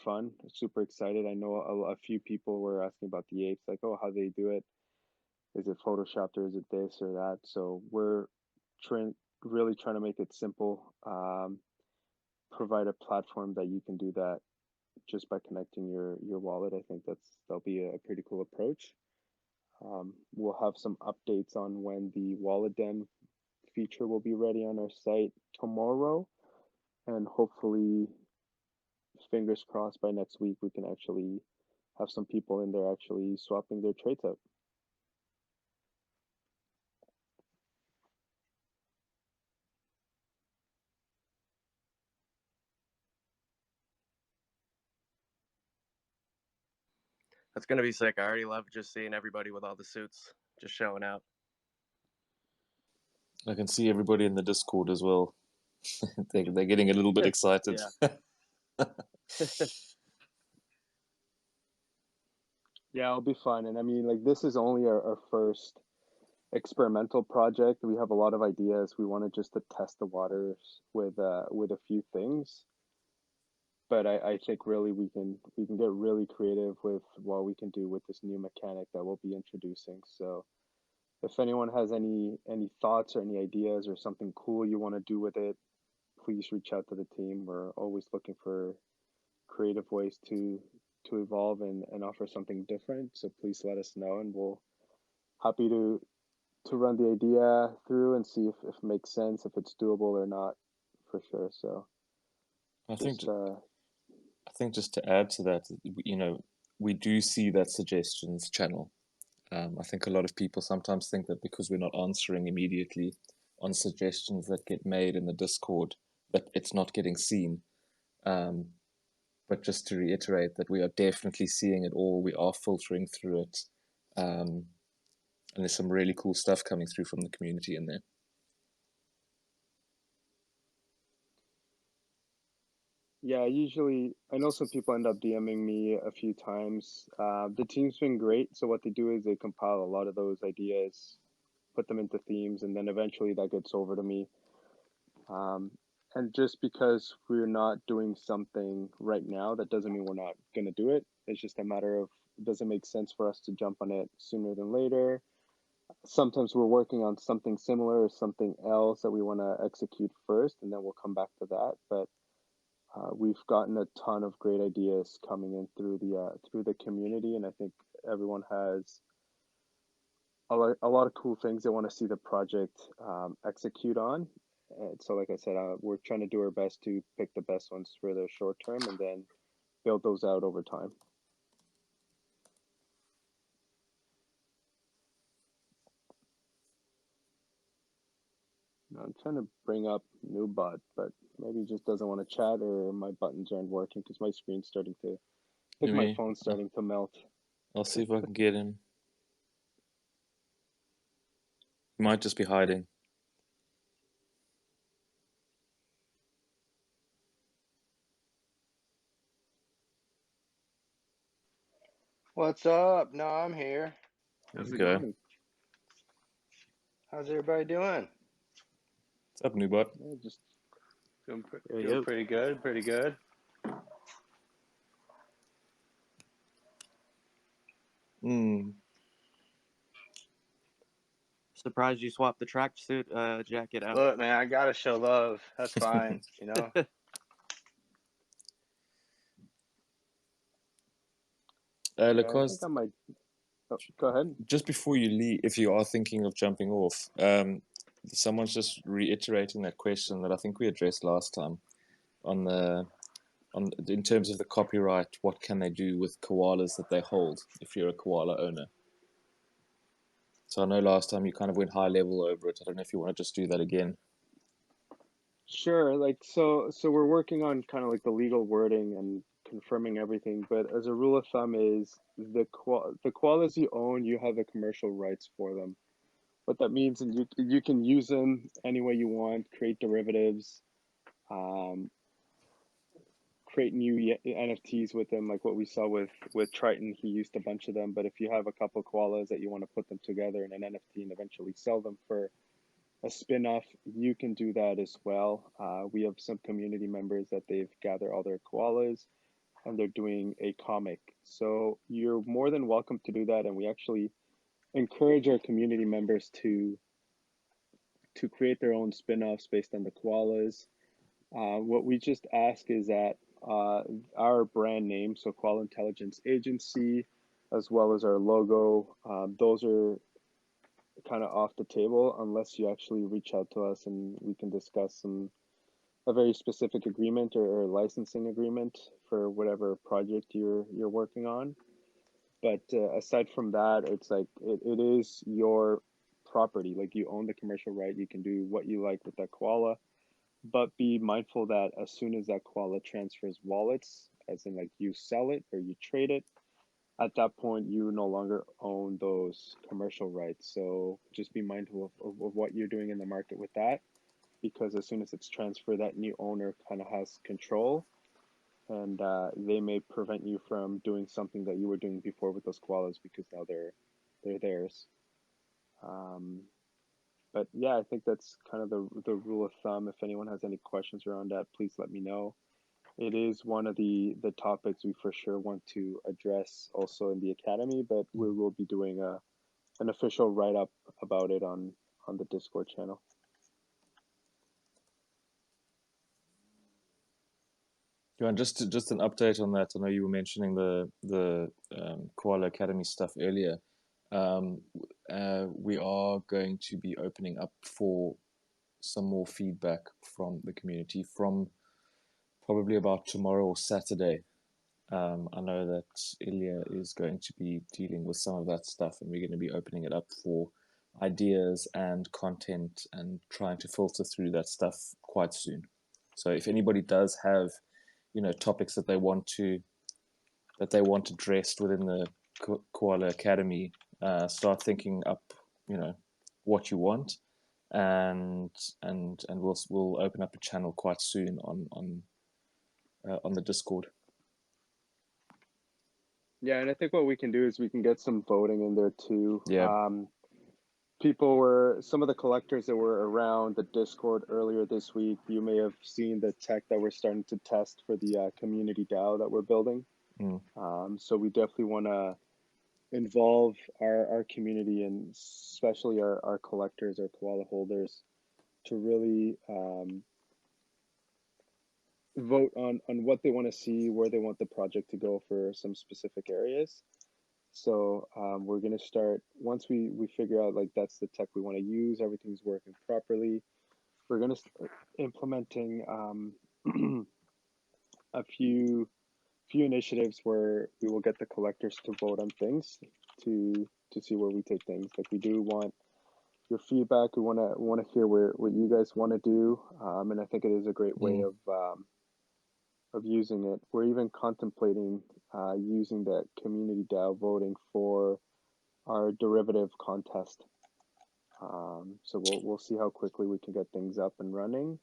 fun. Super excited. I know a few people were asking about the apes, like, oh, how they do it. Is it photoshopped, or is it this or that? So we're trying really trying to make it simple. Provide a platform that you can do that just by connecting your wallet. I think that'll be a pretty cool approach. We'll have some updates on when the wallet den feature will be ready on our site tomorrow, and hopefully, fingers crossed, by next week we can actually have some people in there actually swapping their trades out. That's gonna be sick. I already love just seeing everybody with all the suits just showing out. I can see everybody in the Discord as well. They're getting a little bit excited. Yeah, it'll be fun. And I mean, like, this is only our first experimental project. We have a lot of ideas. We wanted just to test the waters with a few things. But I think really we can get really creative with what we can do with this new mechanic that we'll be introducing. So if anyone has any thoughts or any ideas or something cool you want to do with it, please reach out to the team. We're always looking for creative ways to evolve and offer something different. So please let us know, and we'll happy to run the idea through and see if it makes sense, if it's doable or not, for sure. So I think just I think just to add to that, we do see that suggestions channel. I think a lot of people sometimes think that because we're not answering immediately on suggestions that get made in the Discord, that it's not getting seen. But just to reiterate that we are definitely seeing it all. We are filtering through it. And there's some really cool stuff coming through from the community in there. yeah, usually I know some people end up DMing me a few times. The team's been great. So what they do is they compile a lot of those ideas, put them into themes, and then eventually that gets over to me. And just because we're not doing something right now, that doesn't mean we're not going to do it. It's just a matter of, does it make sense for us to jump on it sooner than later? Sometimes we're working on something similar or something else that we want to execute first, and then we'll come back to that. But we've gotten a ton of great ideas coming in through the community, and I think everyone has a lot of cool things they want to see the project execute on. And so, like I said, we're trying to do our best to pick the best ones for the short term and then build those out over time. Now, I'm trying to bring up Newbot, but maybe he just doesn't want to chat, or my buttons aren't working because my screen's starting to, I think my phone's starting to melt. I'll see if I can get him. He might just be hiding. What's up? No, I'm here. How's There it you go. going? How's everybody doing? What's up, Newbot? Yeah, just Doing, Yo, doing yo. pretty good, pretty good. Surprised you swapped the tracksuit jacket out. Look, man, I gotta show love. That's fine, you know. yeah, I Lacoste, think I might. Oh, go ahead. just before you leave, if you are thinking of jumping off, someone's just reiterating that question that I think we addressed last time in terms of the copyright. What can they do with koalas that they hold if you're a koala owner? So I know last time you kind of went high level over it. I don't know if you want to just do that again. Sure. Like, so we're working on kind of like the legal wording and confirming everything. But as a rule of thumb, is the koalas you own, you have the commercial rights for them. What that means is you can use them any way you want, create derivatives, um, create new NFTs with them, like what we saw with Triton. He used a bunch of them. But if you have a couple koalas that you want to put them together in an NFT and eventually sell them for a spin-off, you can do that as well. We have some community members that they've gathered all their koalas and they're doing a comic. So you're more than welcome to do that, and we actually encourage our community members to create their own spin-offs based on the koalas. What we just ask is that uh, our brand name, so Koala Intelligence Agency, as well as our logo, those are kind of off the table unless you actually reach out to us and we can discuss a very specific agreement or licensing agreement for whatever project you're working on. But aside from that, it's like it is your property. Like you own the commercial right. You can do what you like with that koala, but be mindful that as soon as that koala transfers wallets, as in like you sell it or you trade it, at that point you no longer own those commercial rights. So just be mindful of what you're doing in the market with that, because as soon as it's transferred, that new owner kind of has control, and they may prevent you from doing something that you were doing before with those koalas because now they're theirs. Um, but yeah, I think that's kind of the rule of thumb. If anyone has any questions around that, please let me know. It is one of the topics we for sure want to address also in the academy, but we will be doing an official write up about it on the Discord channel. Yeah, and just an update on that. I know you were mentioning the Koala Academy stuff earlier. We are going to be opening up for some more feedback from the community from probably about tomorrow or Saturday. I know that Ilya is going to be dealing with some of that stuff, and we're going to be opening it up for ideas and content and trying to filter through that stuff quite soon. So if anybody does have, topics that they want addressed within the Koala Academy, start thinking up, what you want, and we'll open up a channel quite soon on the Discord. Yeah, and I think what we can do is we can get some voting in there too. Yeah. Some of the collectors that were around the Discord earlier this week, you may have seen the tech that we're starting to test for the community DAO that we're building. So we definitely want to involve our community and especially our collectors, our koala holders, to really vote on what they want to see, where they want the project to go for some specific areas. So we're going to start, once we figure out like that's the tech we want to use, everything's working properly, we're going to start implementing a few initiatives where we will get the collectors to vote on things to see where we take things. Like we do want your feedback. We want to hear what you guys want to do, and I think it is a great way of using it. We're even contemplating using that community DAO voting for our derivative contest. So we'll see how quickly we can get things up and running.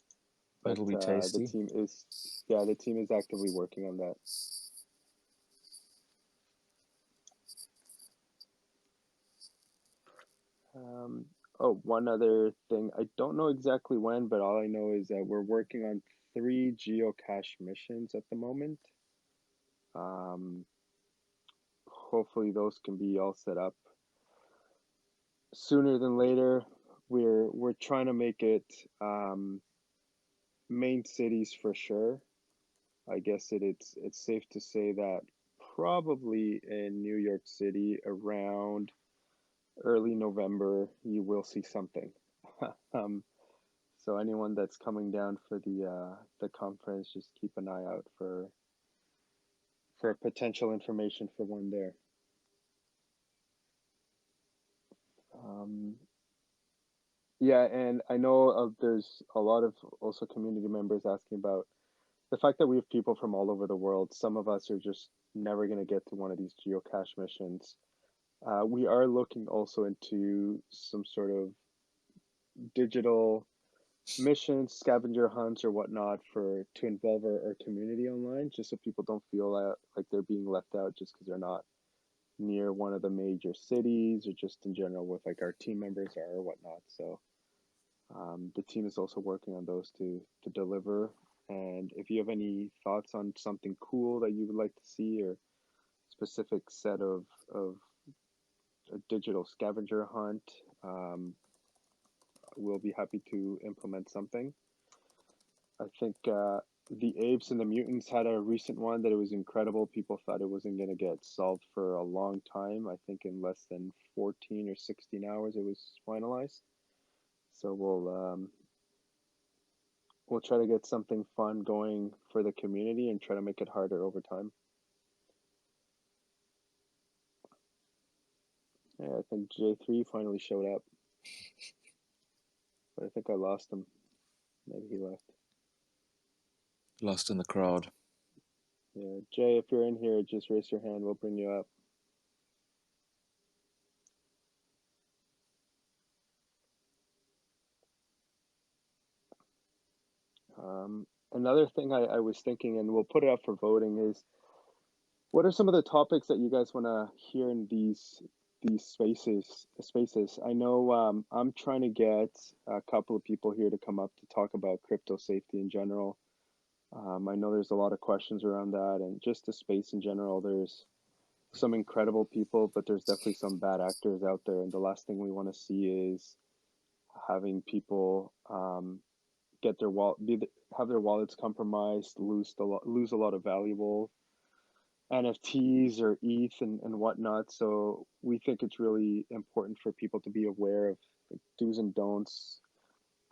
But That'll be tasty. the team is actively working on that. One other thing, I don't know exactly when, but all I know is that we're working on 3 geocache missions at the moment. Hopefully those can be all set up sooner than later. We're trying to make it main cities for sure. I guess it's safe to say that probably in New York City around early November you will see something. So anyone that's coming down for the conference, just keep an eye out for potential information for one there. Yeah, and I know there's a lot of also community members asking about the fact that we have people from all over the world. Some of us are just never going to get to one of these geocache missions. We are looking also into some sort of digital missions, scavenger hunts or whatnot to involve our community online, just so people don't feel like they're being left out just because they're not near one of the major cities or just in general with like our team members are or whatnot. So the team is also working on those to deliver. And if you have any thoughts on something cool that you would like to see or specific set of a digital scavenger hunt, we'll be happy to implement something. I think the apes and the mutants had a recent one that it was incredible. People thought it wasn't going to get solved for a long time. I think in less than 14 or 16 hours it was finalized. So we'll try to get something fun going for the community and try to make it harder over time. Yeah, I think J3 finally showed up, but I think I lost him. Maybe he left. Lost in the crowd. Yeah, Jay, if you're in here, just raise your hand. We'll bring you up. Another thing I was thinking, and we'll put it up for voting, is what are some of the topics that you guys want to hear in these spaces? I know I'm trying to get a couple of people here to come up to talk about crypto safety in general. I know there's a lot of questions around that, and just the space in general. There's some incredible people, but there's definitely some bad actors out there, and the last thing we want to see is having people get their have their wallets compromised, lose a lot of valuable NFTs or ETH and whatnot. So we think it's really important for people to be aware of like, do's and don'ts,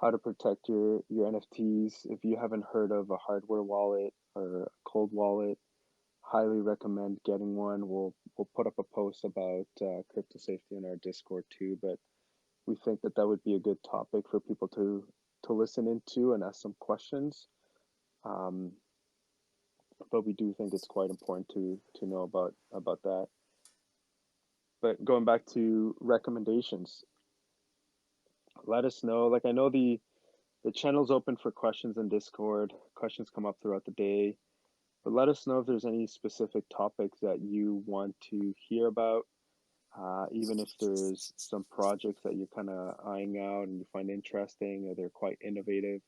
how to protect your NFTs. If you haven't heard of a hardware wallet or a cold wallet, highly recommend getting one. We'll put up a post about crypto safety in our Discord too. But we think that that would be a good topic for people to listen into and ask some questions. Um, but we do think it's quite important to know about that. But going back to recommendations, let us know. Like I know the channel's open for questions in Discord. Questions come up throughout the day. But let us know if there's any specific topics that you want to hear about. Even if there's some projects that you're kind of eyeing out and you find interesting or they're quite innovative.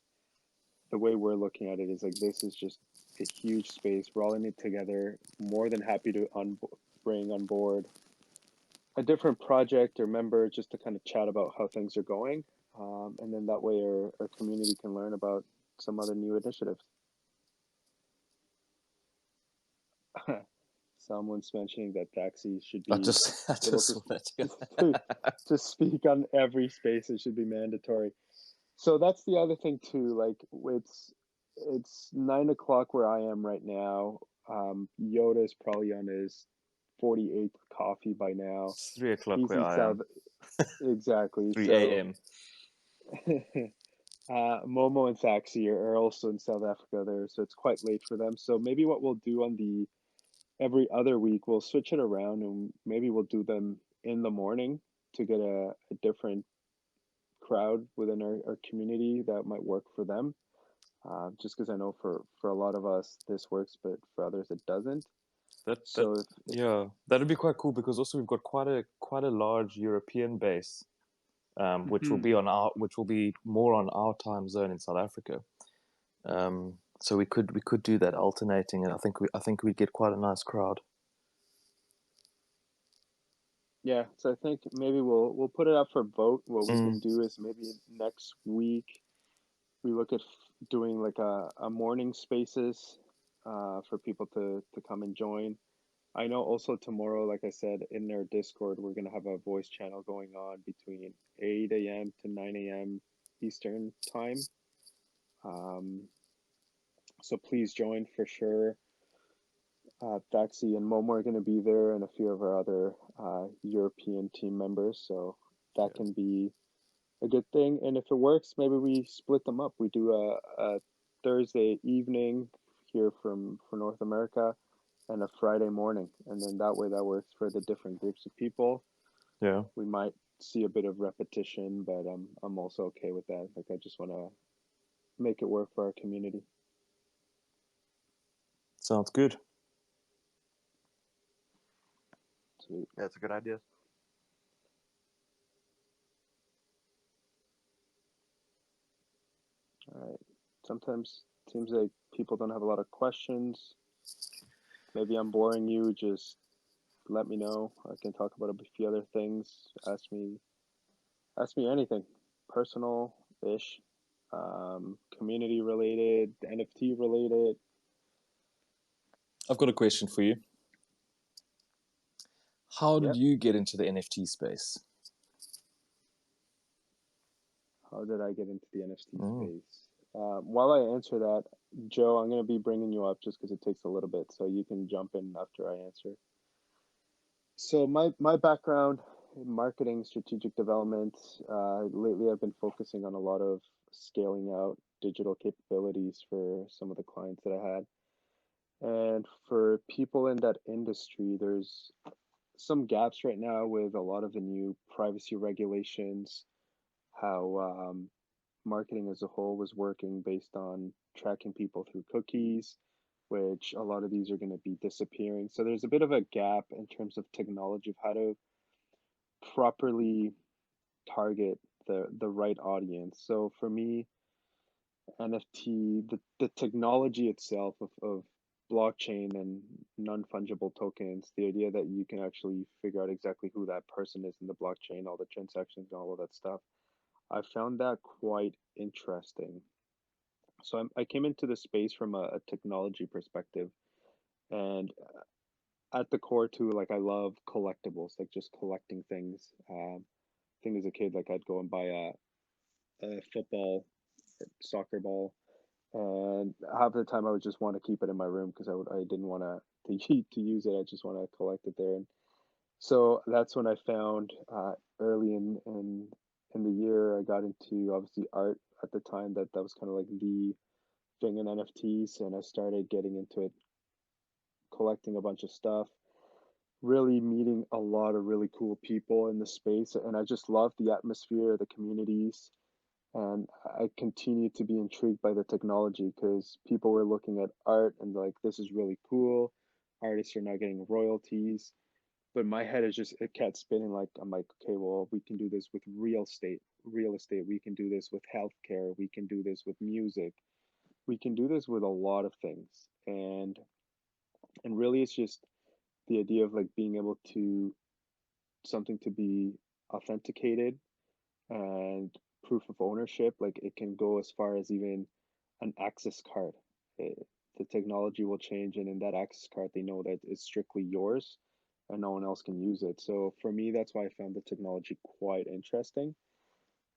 The way we're looking at it is like this is just a huge space. We're all in it together. More than happy to bring on board a different project or member just to kind of chat about how things are going. And then that way our community can learn about some other new initiatives. Someone's mentioning that Daxi should I be just able saw that. to speak on every space. It should be mandatory. So that's the other thing too. Like it's 9 o'clock where I am right now. Yoda is probably on his 48th coffee by now. It's 3 o'clock He's where in I South. am. Exactly. 3 So a.m. Momo and Thaxi are also in South Africa there, so it's quite late for them. So maybe what we'll do on the every other week, we'll switch it around and maybe we'll do them in the morning to get a different crowd within our community that might work for them. Just because I know for a lot of us this works, but for others it doesn't. That So if yeah, that'd be quite cool because also we've got quite a large European base, which will Mhm. be more on our time zone in South Africa. So we could do that alternating, and I think we'd get quite a nice crowd. Yeah, so I think maybe we'll put it up for vote. What we can do is maybe next week we look at doing like a morning spaces for people to come and join. I know also tomorrow, like I said, in their Discord, we're gonna have a voice channel going on between 8 a.m. to 9 a.m. Eastern time. Um, so please join for sure. Daxi and Momo are going to be there, and a few of our other European team members. So that Yeah. can be a good thing. And if it works, maybe we split them up. We do a Thursday evening here for North America, and a Friday morning, and then that way that works for the different groups of people. Yeah, We might see a bit of repetition, but I'm also okay with that. Like I just want to make it work for our community. sounds good. Sweet. That's a good idea. All right. Sometimes it seems like people don't have a lot of questions. Maybe I'm boring you. Just let me know. I can talk about a few other things. Ask me anything, personal ish. community related, NFT related. I've got a question for you. How did Yep. you get into the NFT space? How did I get into the NFT Mm. space? While I answer that, Joe, I'm going to be bringing you up just because it takes a little bit, so you can jump in after I answer. So my background in marketing, strategic development. Lately, I've been focusing on a lot of scaling out digital capabilities for some of the clients that I had. And for people in that industry, there's some gaps right now with a lot of the new privacy regulations, how marketing as a whole was working based on tracking people through cookies, which a lot of these are going to be disappearing. So there's a bit of a gap in terms of technology of how to properly target the right audience. So for me, NFT, the technology itself of blockchain and non-fungible tokens, the idea that you can actually figure out exactly who that person is in the blockchain, all the transactions and all of that stuff, I found that quite interesting. So I came into the space from a technology perspective, and at the core too, like I love collectibles, like just collecting things. I think as a kid, like I'd go and buy a football, soccer ball, and half the time I would just want to keep it in my room because I didn't want to use it. I just want to collect it there. And so that's when I found early in the year I got into obviously art at the time that was kind of like the thing in NFTs, and I started getting into it, collecting a bunch of stuff, really meeting a lot of really cool people in the space, and I just love the atmosphere, the communities, and I continue to be intrigued by the technology because people were looking at art and like this is really cool. Artists are now getting royalties, but my head is just it kept spinning. Like I'm like, okay, well, we can do this with real estate. We can do this with healthcare. We can do this with music. We can do this with a lot of things, and really, it's just the idea of like being able to something to be authenticated and proof of ownership. Like it can go as far as even an access card. The technology will change, and in that access card, they know that it's strictly yours and no one else can use it. So for me, that's why I found the technology quite interesting.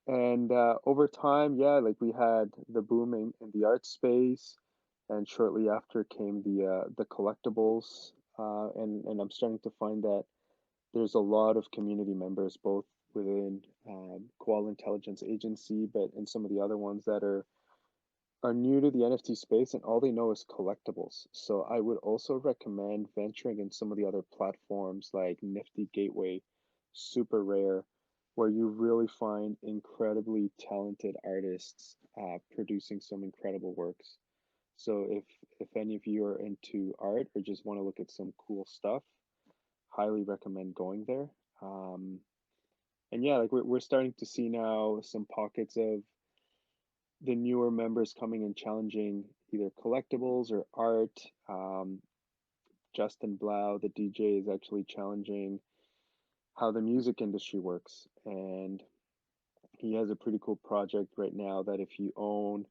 And over time, yeah, like we had the booming in the art space, and shortly after came the collectibles. And I'm starting to find that there's a lot of community members, both within Koala Intelligence Agency, but in some of the other ones that are new to the NFT space, and all they know is collectibles. So I would also recommend venturing in some of the other platforms like Nifty Gateway, Super Rare, where you really find incredibly talented artists producing some incredible works. So if any of you are into art or just want to look at some cool stuff, highly recommend going there. Um, and yeah, like we're starting to see now some pockets of the newer members coming and challenging either collectibles or art. Justin Blau, the DJ, is actually challenging how the music industry works. And he has a pretty cool project right now that if you own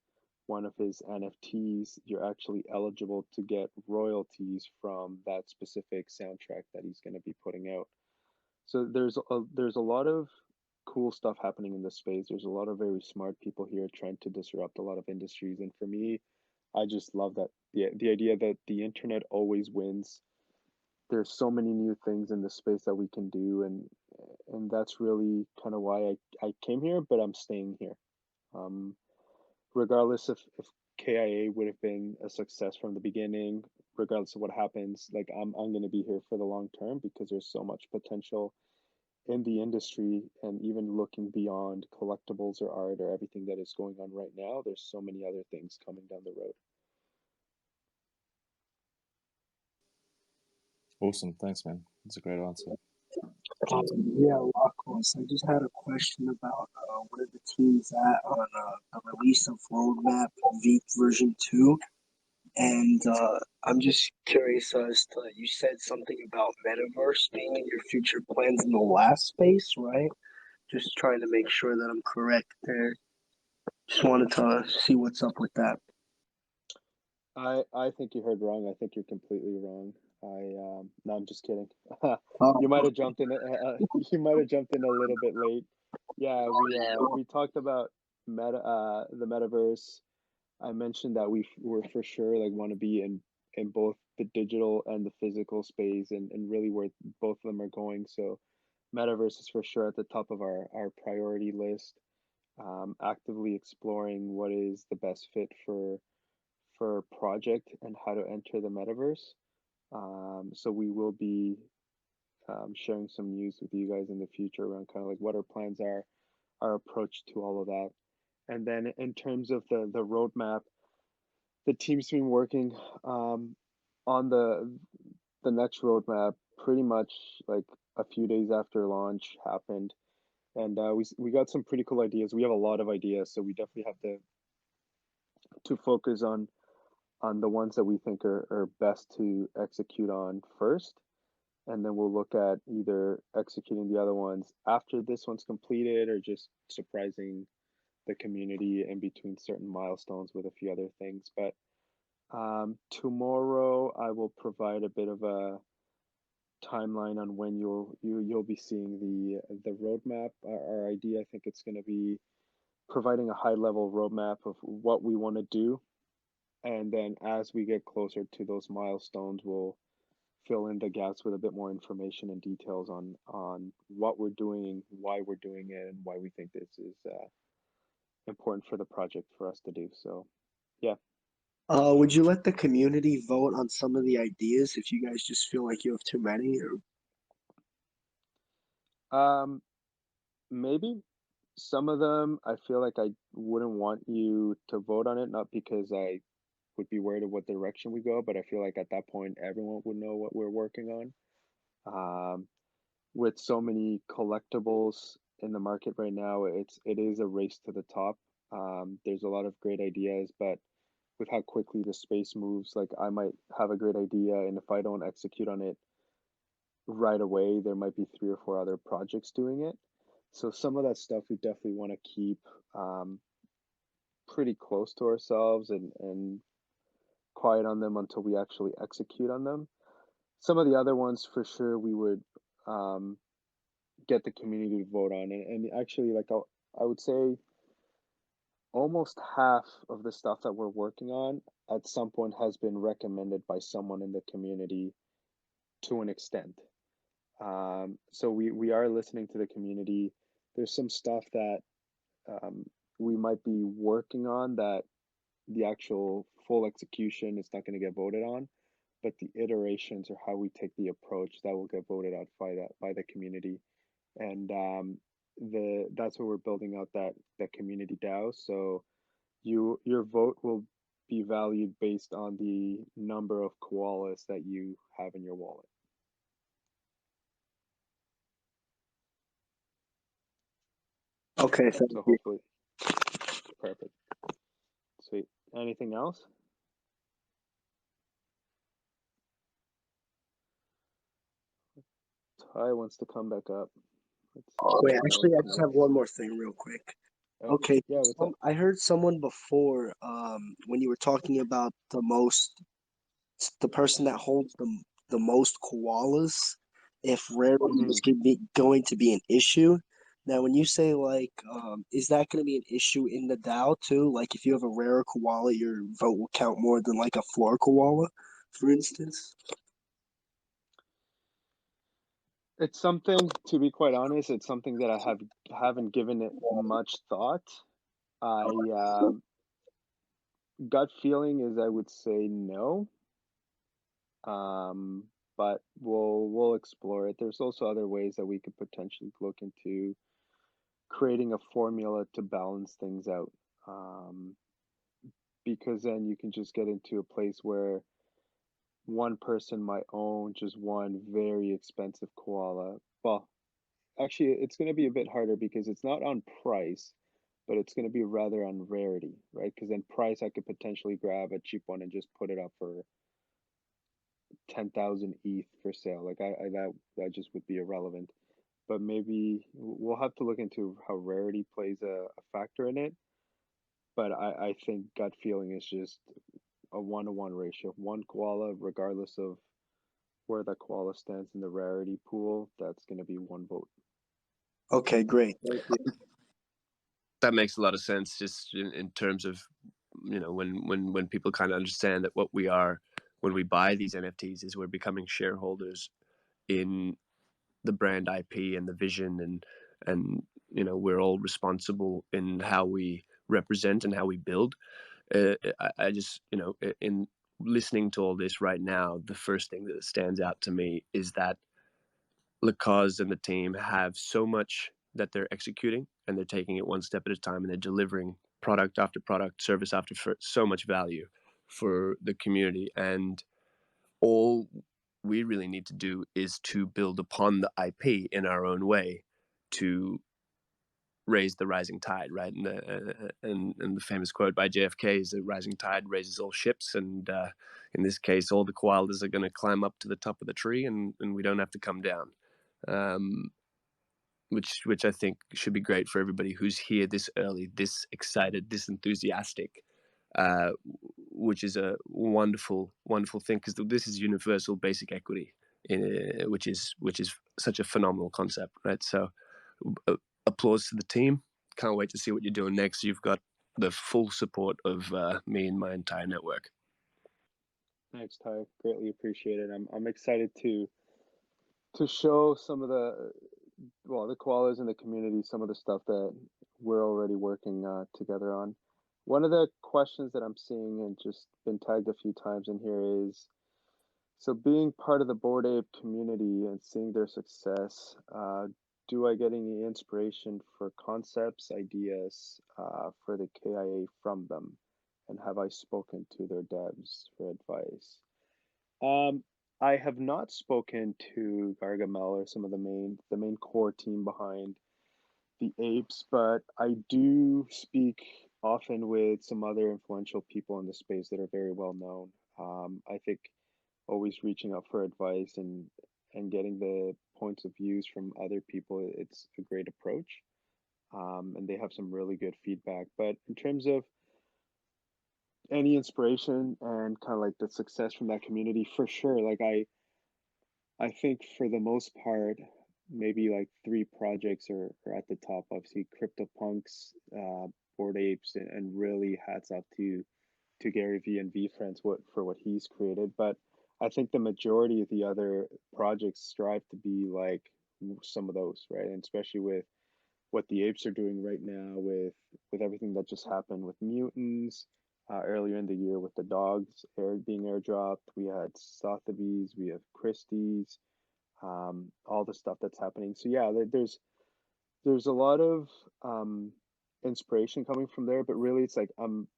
one of his NFTs, you're actually eligible to get royalties from that specific soundtrack that he's going to be putting out. So there's a lot of cool stuff happening in this space. There's a lot of very smart people here trying to disrupt a lot of industries. And for me, I just love that the idea that the internet always wins. There's so many new things in the space that we can do, and that's really kind of why I came here, but I'm staying here. Um, Regardless if KIA would have been a success from the beginning, regardless of what happens, like I'm gonna be here for the long term because there's so much potential in the industry, and even looking beyond collectibles or art or everything that is going on right now, there's so many other things coming down the road. Awesome. Thanks, man. That's a great answer. Yeah, Lacos. I just had a question about where the team's at on the release of Roadmap Veep version 2. And I'm just curious as to, you said something about Metaverse being in your future plans in the last space, right? Just trying to make sure that I'm correct there. Just wanted to see what's up with that. I think you heard wrong. I think you're completely wrong. No, I'm just kidding. You Oh, might have jumped in. You might have jumped in a little bit late. Yeah, we talked about the metaverse. I mentioned that we're for sure like want to be in both the digital and the physical space, and really where both of them are going. So metaverse is for sure at the top of our priority list. Actively exploring what is the best fit for a project and how to enter the metaverse. So we will be sharing some news with you guys in the future around kind of like what our plans are, our approach to all of that. And then in terms of the roadmap, the team's been working on the next roadmap pretty much like a few days after launch happened, and we got some pretty cool ideas. We have a lot of ideas, so we definitely have to focus on the ones that we think are best to execute on first, and then we'll look at either executing the other ones after this one's completed or just surprising the community in between certain milestones with a few other things. But tomorrow I will provide a bit of a timeline on when you'll be seeing the roadmap. Our idea, I think it's going to be providing a high level roadmap of what we want to do, and then as we get closer to those milestones, we'll fill in the gaps with a bit more information and details on what we're doing, why we're doing it, and why we think this is important for the project for us to do. So, yeah. would you let the community vote on some of the ideas if you guys just feel like you have too many? Or Um, Maybe some of them I feel like I wouldn't want you to vote on it, not because I would be worried of what direction we go, but I feel like at that point everyone would know what we're working on. Um, with so many collectibles in the market right now, it is a race to the top. There's a lot of great ideas, but with how quickly the space moves, like I might have a great idea, and if I don't execute on it right away, there might be three or four other projects doing it. So some of that stuff we definitely want to keep um, pretty close to ourselves and quiet on them until we actually execute on them. Some of the other ones for sure we would um, get the community to vote on, and actually like I would say almost half of the stuff that we're working on at some point has been recommended by someone in the community to an extent. So we are listening to the community. There's some stuff that um, we might be working on that the actual full execution is not going to get voted on, but the iterations or how we take the approach that will get voted out by the community, and the that's what we're building out that community DAO. So your vote will be valued based on the number of koalas that you have in your wallet. okay, thank So you. hopefully, perfect, sweet. Anything else? Ty wants to come back up. Let's see if Wait, the actually, noise I just have connects. one more thing real quick. Oh, Okay, yeah, what's up? I heard someone before, when you were talking about the person that holds the most koalas, if rarity Hmm. was going to be an issue. Now, when you say like, is that going to be an issue in the DAO too? Like, if you have a rare koala, your vote will count more than like a floor koala, for instance. It's something, to be quite honest, it's something that I haven't given it much thought. I gut feeling is I would say no. Um, but we'll explore it. There's also other ways that we could potentially look into creating a formula to balance things out. Um, because then you can just get into a place where one person might own just one very expensive koala. Well, actually, it's going to be a bit harder because it's not on price, but it's going to be rather on rarity, right? Because then price, I could potentially grab a cheap one and just put it up for 10,000 ETH for sale. Like that just would be irrelevant. But maybe we'll have to look into how rarity plays a factor in it. but I think gut feeling is just a 1-to-1 ratio. One koala, regardless of where that koala stands in the rarity pool, that's going to be one vote. Okay, great. Thank you. That makes a lot of sense, just in terms of, when people kind of understand that what we are when we buy these NFTs is we're becoming shareholders in the brand IP and the vision, and we're all responsible in how we represent and how we build. I just, in listening to all this right now, the first thing that stands out to me is that Lacoste and the team have so much that they're executing, and they're taking it one step at a time, and they're delivering product after product, service after so much value for the community. And all we really need to do is to build upon the IP in our own way to raise the rising tide, right? And the famous quote by JFK is, "The rising tide raises all ships." And in this case, all the koalas are going to climb up to the top of the tree, and we don't have to come down. Um, which I think should be great for everybody who's here this early, this excited, this enthusiastic, uh, which is a wonderful, wonderful thing, because this is universal basic equity, which is such a phenomenal concept, right? So, applause to the team. Can't wait to see what you're doing next. You've got the full support of me and my entire network. Thanks, Ty. Greatly appreciated. I'm excited to show some of the koalas in the community some of the stuff that we're already working together on. One of the questions that I'm seeing and just been tagged a few times in here is, so being part of the Bored Ape community and seeing their success, do I get any inspiration for concepts, ideas for the K.I.A. from them? And have I spoken to their devs for advice? Um, I have not spoken to Gargamel or some of the main core team behind the apes, but I do speak often with some other influential people in the space that are very well known. I think always reaching out for advice and getting the points of views from other people, it's a great approach. And they have some really good feedback. But in terms of any inspiration and kind of like the success from that community, for sure. Like I think for the most part, maybe like three projects are at the top. Obviously, CryptoPunks, Bored Apes, and really hats off to Gary V and V Friends for what he's created. But I think the majority of the other projects strive to be like some of those, right? And especially with what the apes are doing right now with everything that just happened with mutants earlier in the year with the dogs being airdropped. We had Sotheby's, we have Christie's, all the stuff that's happening. So yeah, there's a lot of inspiration coming from there, but really it's like I'm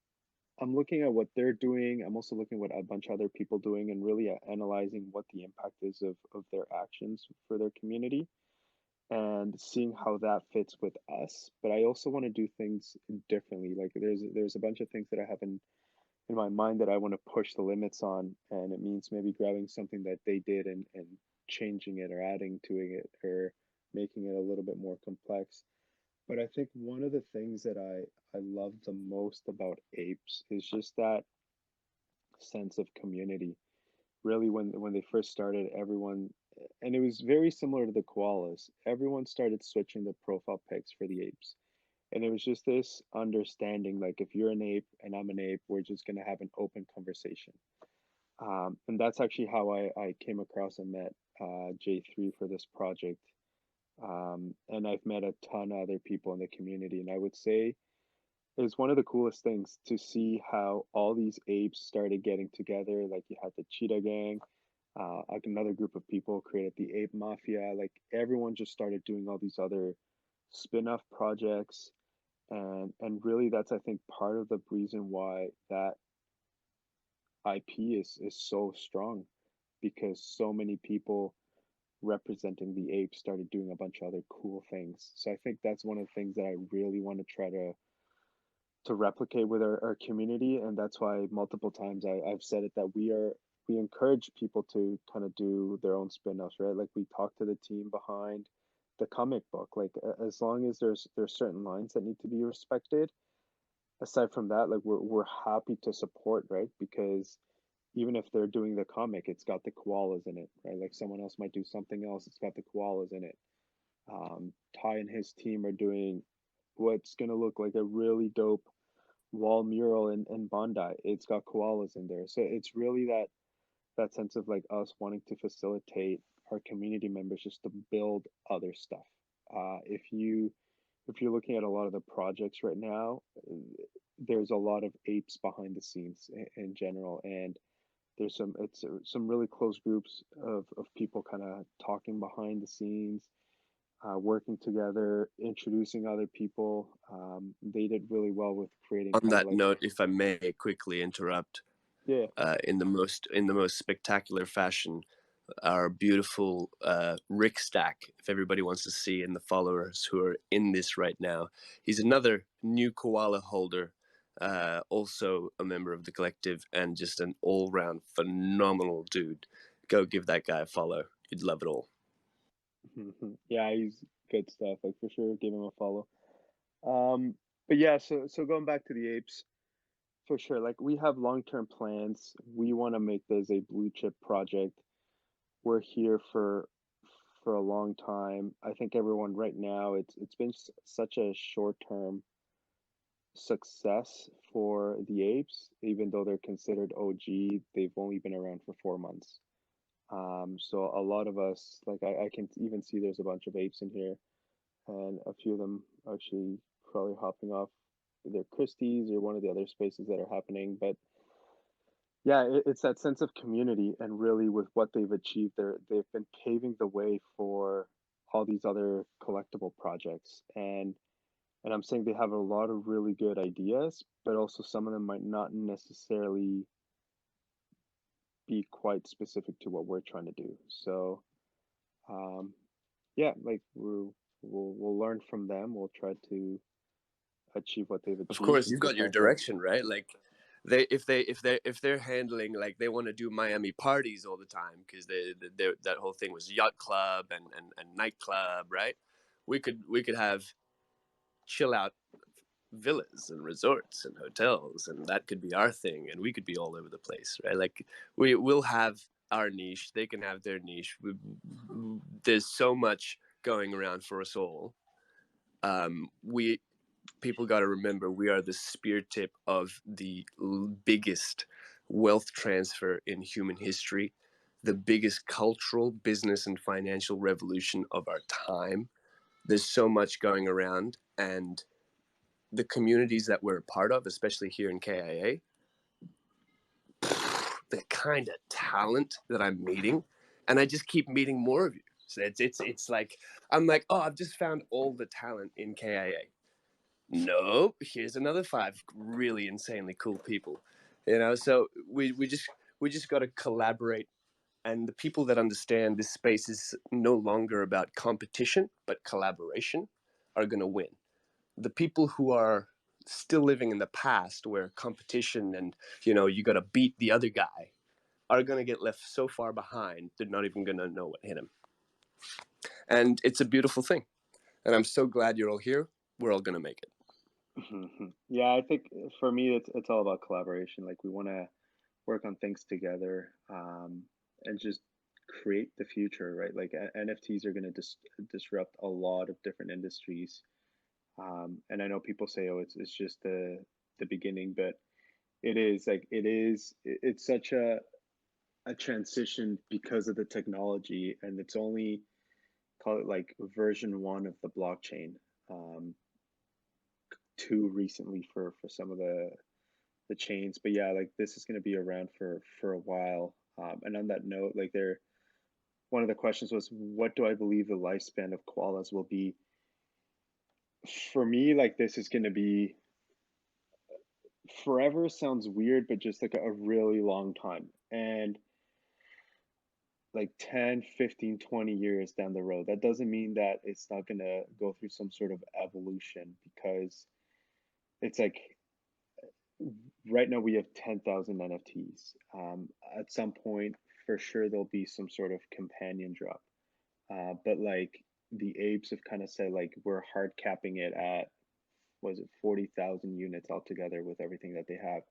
looking at what they're doing. I'm also looking at what a bunch of other people doing and really analyzing what the impact is of their actions for their community and seeing how that fits with us. But I also want to do things differently. Like there's a bunch of things that I have in my mind that I want to push the limits on, and it means maybe grabbing something that they did and changing it or adding to it or making it a little bit more complex. But I think one of the things that I love the most about apes is just that sense of community. Really, when they first started, everyone, and it was very similar to the koalas. Everyone started switching the profile pics for the apes, and it was just this understanding, like if you're an ape and I'm an ape, we're just gonna have an open conversation. And that's actually how I came across and met J3 for this project. And I've met a ton of other people in the community, and I would say it's one of the coolest things to see how all these apes started getting together. Like you had the cheetah gang, like another group of people created the ape mafia. Like everyone just started doing all these other spin-off projects, and really that's I think part of the reason why that IP is so strong, because so many people representing the apes started doing a bunch of other cool things. So I think that's one of the things that I really want to try to replicate with our community, and that's why multiple times I've said it that we encourage people to kind of do their own spin-offs, right? Like we talk to the team behind the comic book, like as long as there's certain lines that need to be respected, aside from that, like we're happy to support, right? Because even if they're doing the comic, it's got the koalas in it, right? Like someone else might do something else, it's got the koalas in it. Ty and his team are doing what's gonna look like a really dope wall mural in Bondi. It's got koalas in there, so it's really that sense of like us wanting to facilitate our community members just to build other stuff. If you're looking at a lot of the projects right now, there's a lot of apes behind the scenes in general, and there's some really close groups of people kind of talking behind the scenes, working together, introducing other people. They did really well with creating On kind of that like, note, if I may quickly interrupt, yeah. in the most spectacular fashion, our beautiful Rick Stack, if everybody wants to see, and the followers who are in this right now, he's another new koala holder, also a member of the collective, and just an all-round phenomenal dude. Go give that guy a follow. You'd love it all. Yeah, he's good stuff. Like for sure, give him a follow. Um, but yeah, so going back to the apes, for sure. Like we have long-term plans. We want to make this a blue chip project. We're here for a long time. I think everyone right now, it's been such a short-term success for the apes, even though they're considered OG. They've only been around for 4 months. So a lot of us, like I can even see there's a bunch of apes in here, and a few of them actually probably hopping off either Christie's or one of the other spaces that are happening. But yeah, it's that sense of community, and really with what they've achieved, they've been paving the way for all these other collectible projects. And I'm saying they have a lot of really good ideas, but also some of them might not necessarily be quite specific to what we're trying to do. So um, yeah, like we'll learn from them. We'll try to achieve what they've Of achieved course, and you've keep got your trying to. direction, right? Like if they're handling, like, they want to do Miami parties all the time because they that whole thing was yacht club and nightclub, right? We could have chill out villas and resorts and hotels, and that could be our thing, and we could be all over the place, right? Like we will have our niche, they can have their niche. There's so much going around for us all. We People got to remember, we are the spear tip of the biggest wealth transfer in human history, the biggest cultural, business, and financial revolution of our time. There's so much going around, and the communities that we're a part of, especially here in K.I.A., the kind of talent that I'm meeting, and I just keep meeting more of you. So it's like I'm like, oh, I've just found all the talent in K.I.A. Nope, here's another 5 really insanely cool people. So we just got to collaborate, and the people that understand this space is no longer about competition but collaboration are going to win. The people who are still living in the past where competition and you got to beat the other guy are going to get left so far behind they're not even going to know what hit them. And it's a beautiful thing, and I'm so glad you're all here. We're all going to make it. Yeah, I think for me it's all about collaboration. Like we want to work on things together, and just create the future, right? Like NFTs are going to disrupt a lot of different industries. And I know people say, oh, it's just the beginning, but it's such a transition because of the technology, and it's only, call it like version one of the blockchain. Um, Too recently for some of the chains, but yeah, like this is going to be around for a while. And on that note, like one of the questions was, what do I believe the lifespan of koalas will be? For me, like this is going to be forever. Sounds weird, but just like a really long time. And like 10, 15, 20 years down the road, that doesn't mean that it's not going to go through some sort of evolution, because it's like right now we have 10,000 NFTs. At some point, for sure, there'll be some sort of companion drop. But like the apes have kind of said, like we're hard capping it at was it 40,000 units altogether with everything that they have.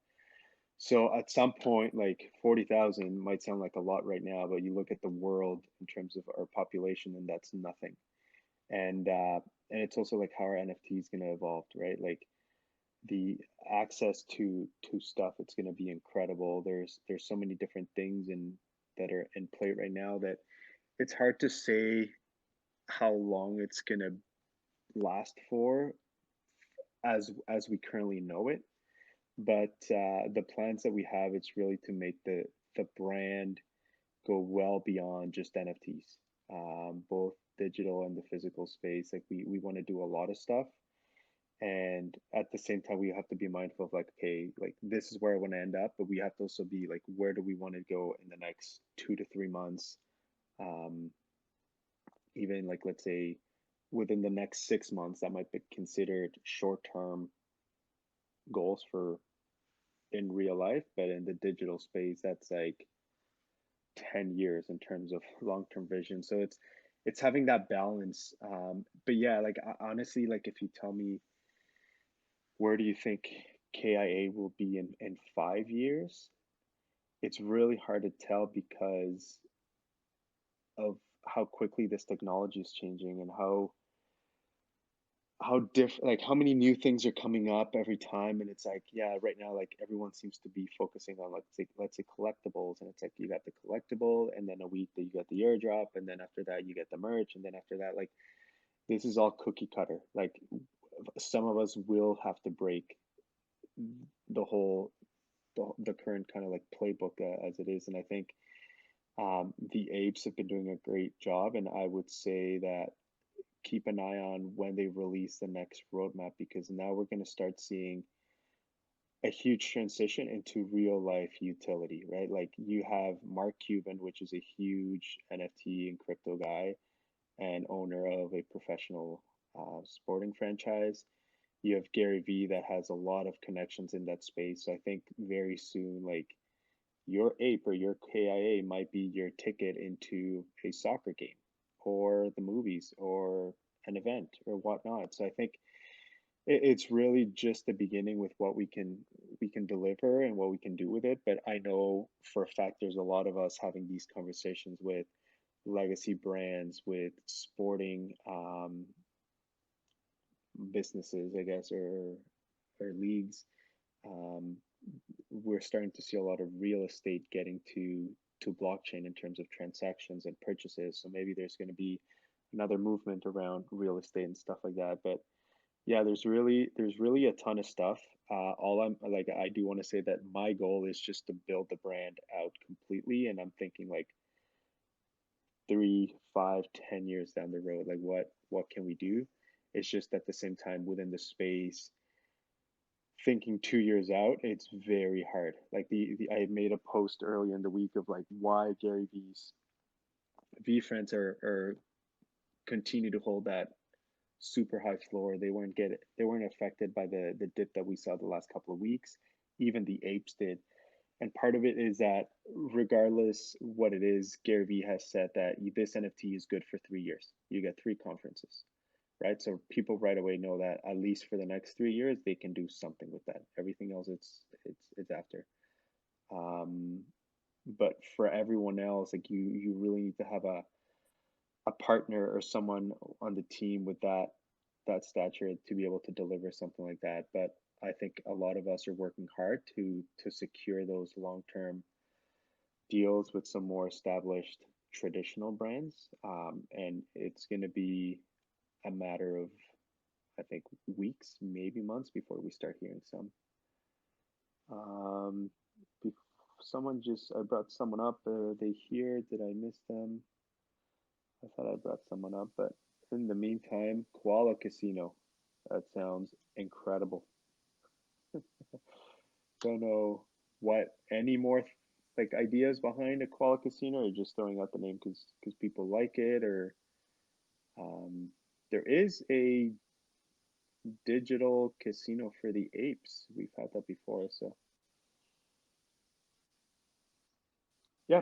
So at some point, like 40,000 might sound like a lot right now, but you look at the world in terms of our population, and that's nothing. And it's also like how our NFT is going to evolve, right? Like the access to stuff, it's going to be incredible. There's so many different things that are in play right now that it's hard to say how long it's going to last for as we currently know it. But the plans that we have, it's really to make the brand go well beyond just NFTs, both digital and the physical space. Like we want to do a lot of stuff, and at the same time, we have to be mindful of like, okay, like this is where I want to end up, but we have to also be like, where do we want to go in the next 2 to 3 months? Um, Even like let's say within the next 6 months, that might be considered short-term goals for in real life, but in the digital space, that's like 10 years in terms of long-term vision. So it's having that balance. But yeah, like honestly, like if you tell me where do you think KIA will be in 5 years, it's really hard to tell because of how quickly this technology is changing and how different, like how many new things are coming up every time. And it's like, yeah, right now like everyone seems to be focusing on like let's say collectibles, and it's like you got the collectible, and then a week that you got the airdrop, and then after that you get the merch, and then after that, like this is all cookie cutter. Like some of us will have to break the whole the current kind of like playbook as it is. And I think the apes have been doing a great job, and I would say that keep an eye on when they release the next roadmap, because now we're going to start seeing a huge transition into real life utility, right? Like you have Mark Cuban, which is a huge NFT and crypto guy and owner of a professional sporting franchise. You have Gary Vee that has a lot of connections in that space. So I think very soon, like your ape or your KIA might be your ticket into a soccer game or the movies or an event or whatnot. So I think it's really just the beginning with what we can deliver and what we can do with it. But I know for a fact there's a lot of us having these conversations with legacy brands, with sporting businesses, I guess, or leagues. Um, we're starting to see a lot of real estate getting to blockchain in terms of transactions and purchases. So maybe there's going to be another movement around real estate and stuff like that. But yeah, there's really a ton of stuff. All I'm like, I do want to say that my goal is just to build the brand out completely, and I'm thinking like 3, 5, 10 years down the road, like what can we do? It's just at the same time within the space, thinking 2 years out, it's very hard. Like the I made a post earlier in the week of like why Gary V's V friends are continue to hold that super high floor. They weren't affected by the dip that we saw the last couple of weeks. Even the apes did. And part of it is that regardless what it is, Gary Vee has said that this NFT is good for 3 years. You get three conferences, right? So people right away know that at least for the next 3 years they can do something with that. Everything else, it's after. Um, but for everyone else, like you really need to have a partner or someone on the team with that stature to be able to deliver something like that. But I think a lot of us are working hard to secure those long term deals with some more established traditional brands, and it's going to be a matter of I think weeks, maybe months before we start hearing some. Um, Someone just I brought someone up. Are they here? Did I miss them? I thought I brought someone up, but in the meantime, Koala Casino. That sounds incredible. Don't know what any more like ideas behind a Koala Casino, or just throwing out the name because people like it, or um, there is a digital casino for the apes. We've had that before, so yeah.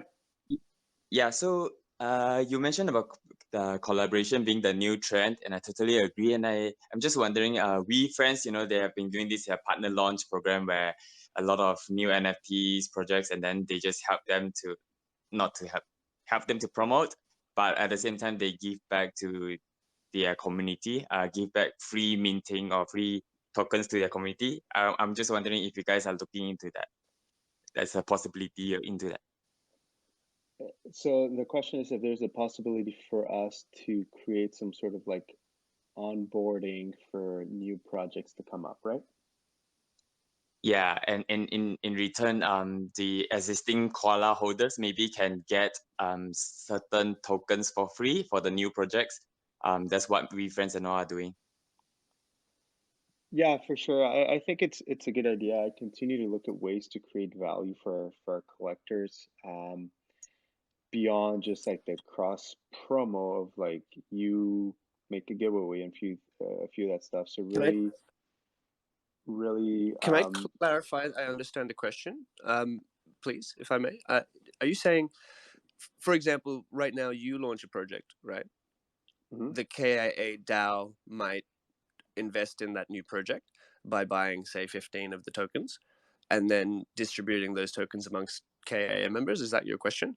Yeah, so you mentioned about the collaboration being the new trend, and I totally agree. And I'm just wondering, we friends, they have been doing this partner launch program where a lot of new NFTs projects, and then they just help them to not to help them to promote, but at the same time they give back to their community, give back free minting or free tokens to their community. I'm just wondering if you guys are looking into that. There's a possibility into that. So the question is if there's a possibility for us to create some sort of like onboarding for new projects to come up, right? Yeah, and in return, the existing Koala holders maybe can get certain tokens for free for the new projects. That's what we friends and all are doing. Yeah, for sure. I think it's a good idea. I continue to look at ways to create value for our collectors, beyond just like the cross promo of like you make a giveaway and a few of that stuff. So Can I really can I clarify? I understand the question, please, if I may. Are you saying, for example, right now you launch a project, right? mhm. The K.I.A. DAO might invest in that new project by buying, say, 15 of the tokens, and then distributing those tokens amongst K.I.A. members. Is that your question?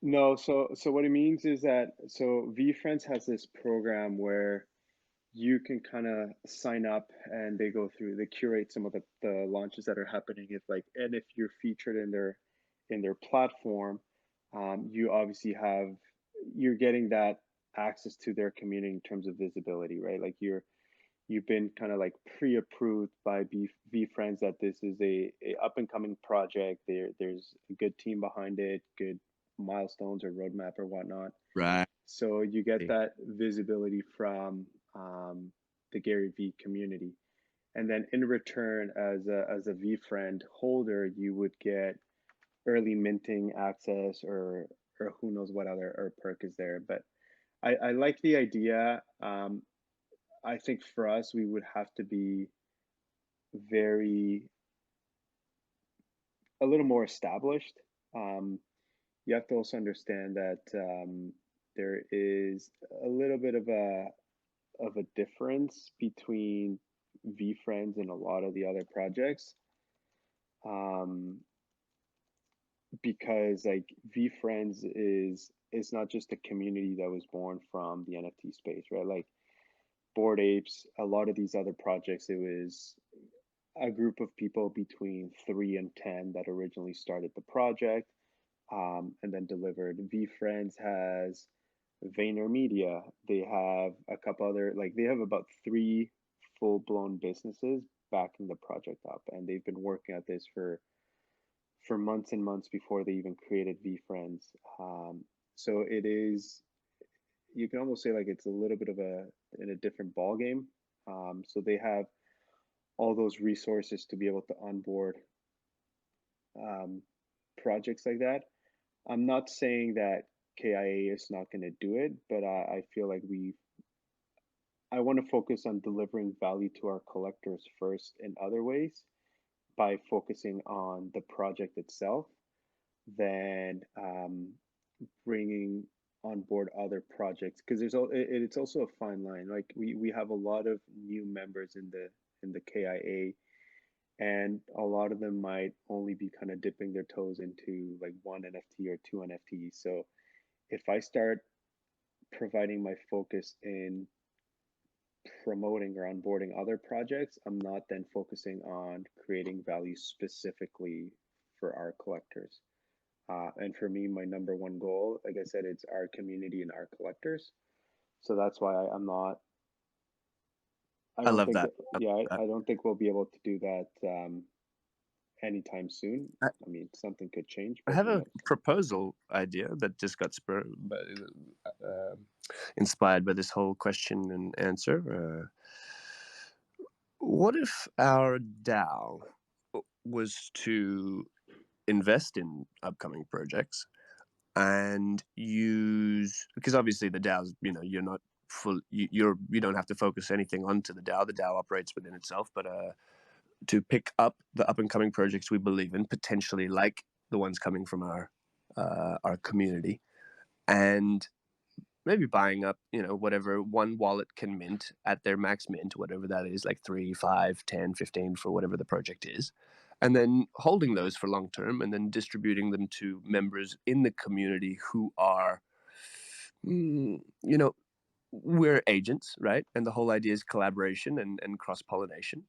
No, so what it means is that so VFriends has this program where you can kind of sign up and they curate some of the launches that are happening and if you're featured in their platform, you obviously you're getting that access to their community in terms of visibility, right? Like you've been kind of like pre-approved by VFriends that this is a up and coming project. There's a good team behind it, good milestones or roadmap or whatnot. Right. So you get that visibility from the Gary V community. And then in return, as a VFriend holder, you would get early minting access or who knows what other or perk is there. But I like the idea. I think for us, we would have to be very a little more established. You have to also understand that there is a little bit of a difference between VFriends and a lot of the other projects. Um, because like VFriends is not just a community that was born from the NFT space, right? Like Bored Apes, a lot of these other projects, it was a group of people between 3 and 10 that originally started the project, and then delivered. VFriends has VaynerMedia. They have a couple other, like they have about 3 full-blown businesses backing the project up, and they've been working at this for months and months before they even created VFriends. So it is, you can almost say like it's a little bit of in a different ball game. So they have all those resources to be able to onboard um, projects like that. I'm not saying that K.I.A. is not going to do it, but I feel like I want to focus on delivering value to our collectors first in other ways by focusing on the project itself, than bringing on board other projects, because it's also a fine line. Like we have a lot of new members in the K.I.A., and a lot of them might only be kind of dipping their toes into like one NFT or two NFTs. So if I start providing my focus in promoting or onboarding other projects, I'm not then focusing on creating value specifically for our collectors. And for me, my number one goal, like I said, it's our community and our collectors. So that's why I'm not. I I don't love think. that. I Yeah, love that. I don't think we'll be able to do that anytime soon. I, I mean, something could change, I but have who a knows? proposal idea that just got inspired by this whole question and answer. What if our DAO was to invest in upcoming projects and use, because obviously the DAO's, you're not you don't have to focus anything onto the DAO. The DAO operates within itself, but to pick up the up and coming projects we believe in, potentially like the ones coming from our community, and maybe buying up, whatever one wallet can mint at their max mint, whatever that is, like 3, 5, 10, 15 for whatever the project is, and then holding those for long term and then distributing them to members in the community who are, we're agents, right? And the whole idea is collaboration and cross pollination.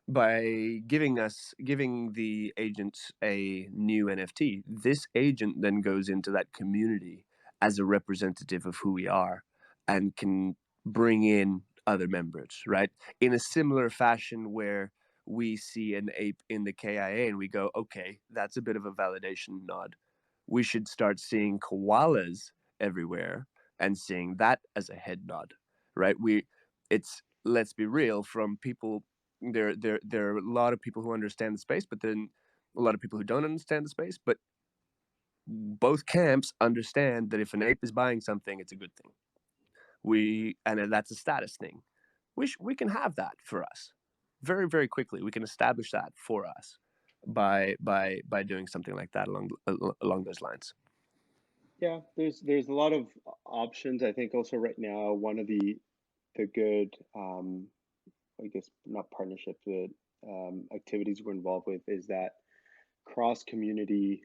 By giving the agents a new NFT, this agent then goes into that community as a representative of who we are and can bring in other members, right? In a similar fashion where we see an ape in the K.I.A. and we go, okay, that's a bit of a validation nod. We should start seeing koalas everywhere and seeing that as a head nod, right? It's, let's be real, from people, there are a lot of people who understand the space, but then a lot of people who don't understand the space. But both camps understand that if an ape is buying something, it's a good thing. And that's a status thing. We can have that for us very, very quickly. We can establish that for us by doing something like that along those lines. Yeah, there's a lot of options. I think also right now one of the good I guess not partnerships, but activities we're involved with is that cross community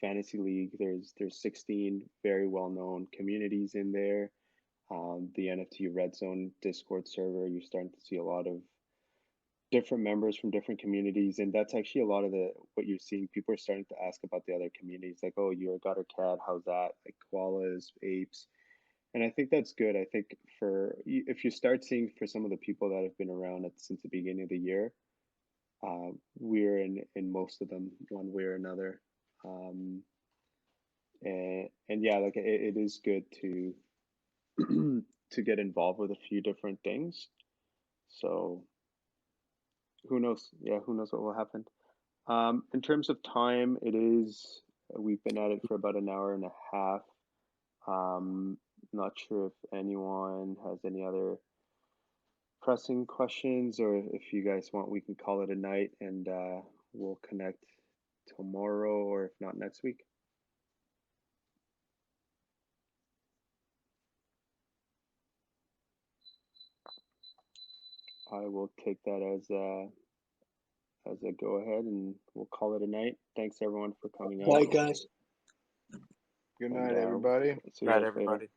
fantasy league. There's 16 very well known communities in there. The NFT Red Zone Discord server, you're starting to see a lot of different members from different communities, and that's actually a lot of what you're seeing. People are starting to ask about the other communities, like, oh, you're a gutter cat, how's that? Like koalas, apes, and I think that's good. I think if you start seeing for some of the people that have been around since the beginning of the year, we're in most of them one way or another. And yeah, like it is good to to get involved with a few different things. So who knows? Yeah, who knows what will happen? In terms of time, we've been at it for about an hour and a half. Not sure if anyone has any other pressing questions, or if you guys want, we can call it a night and we'll connect tomorrow, or if not next week. I will take that as a go ahead, and we'll call it a night. Thanks everyone for coming out. Bye, guys. Good And night, everybody. see you Right, guys later. everybody.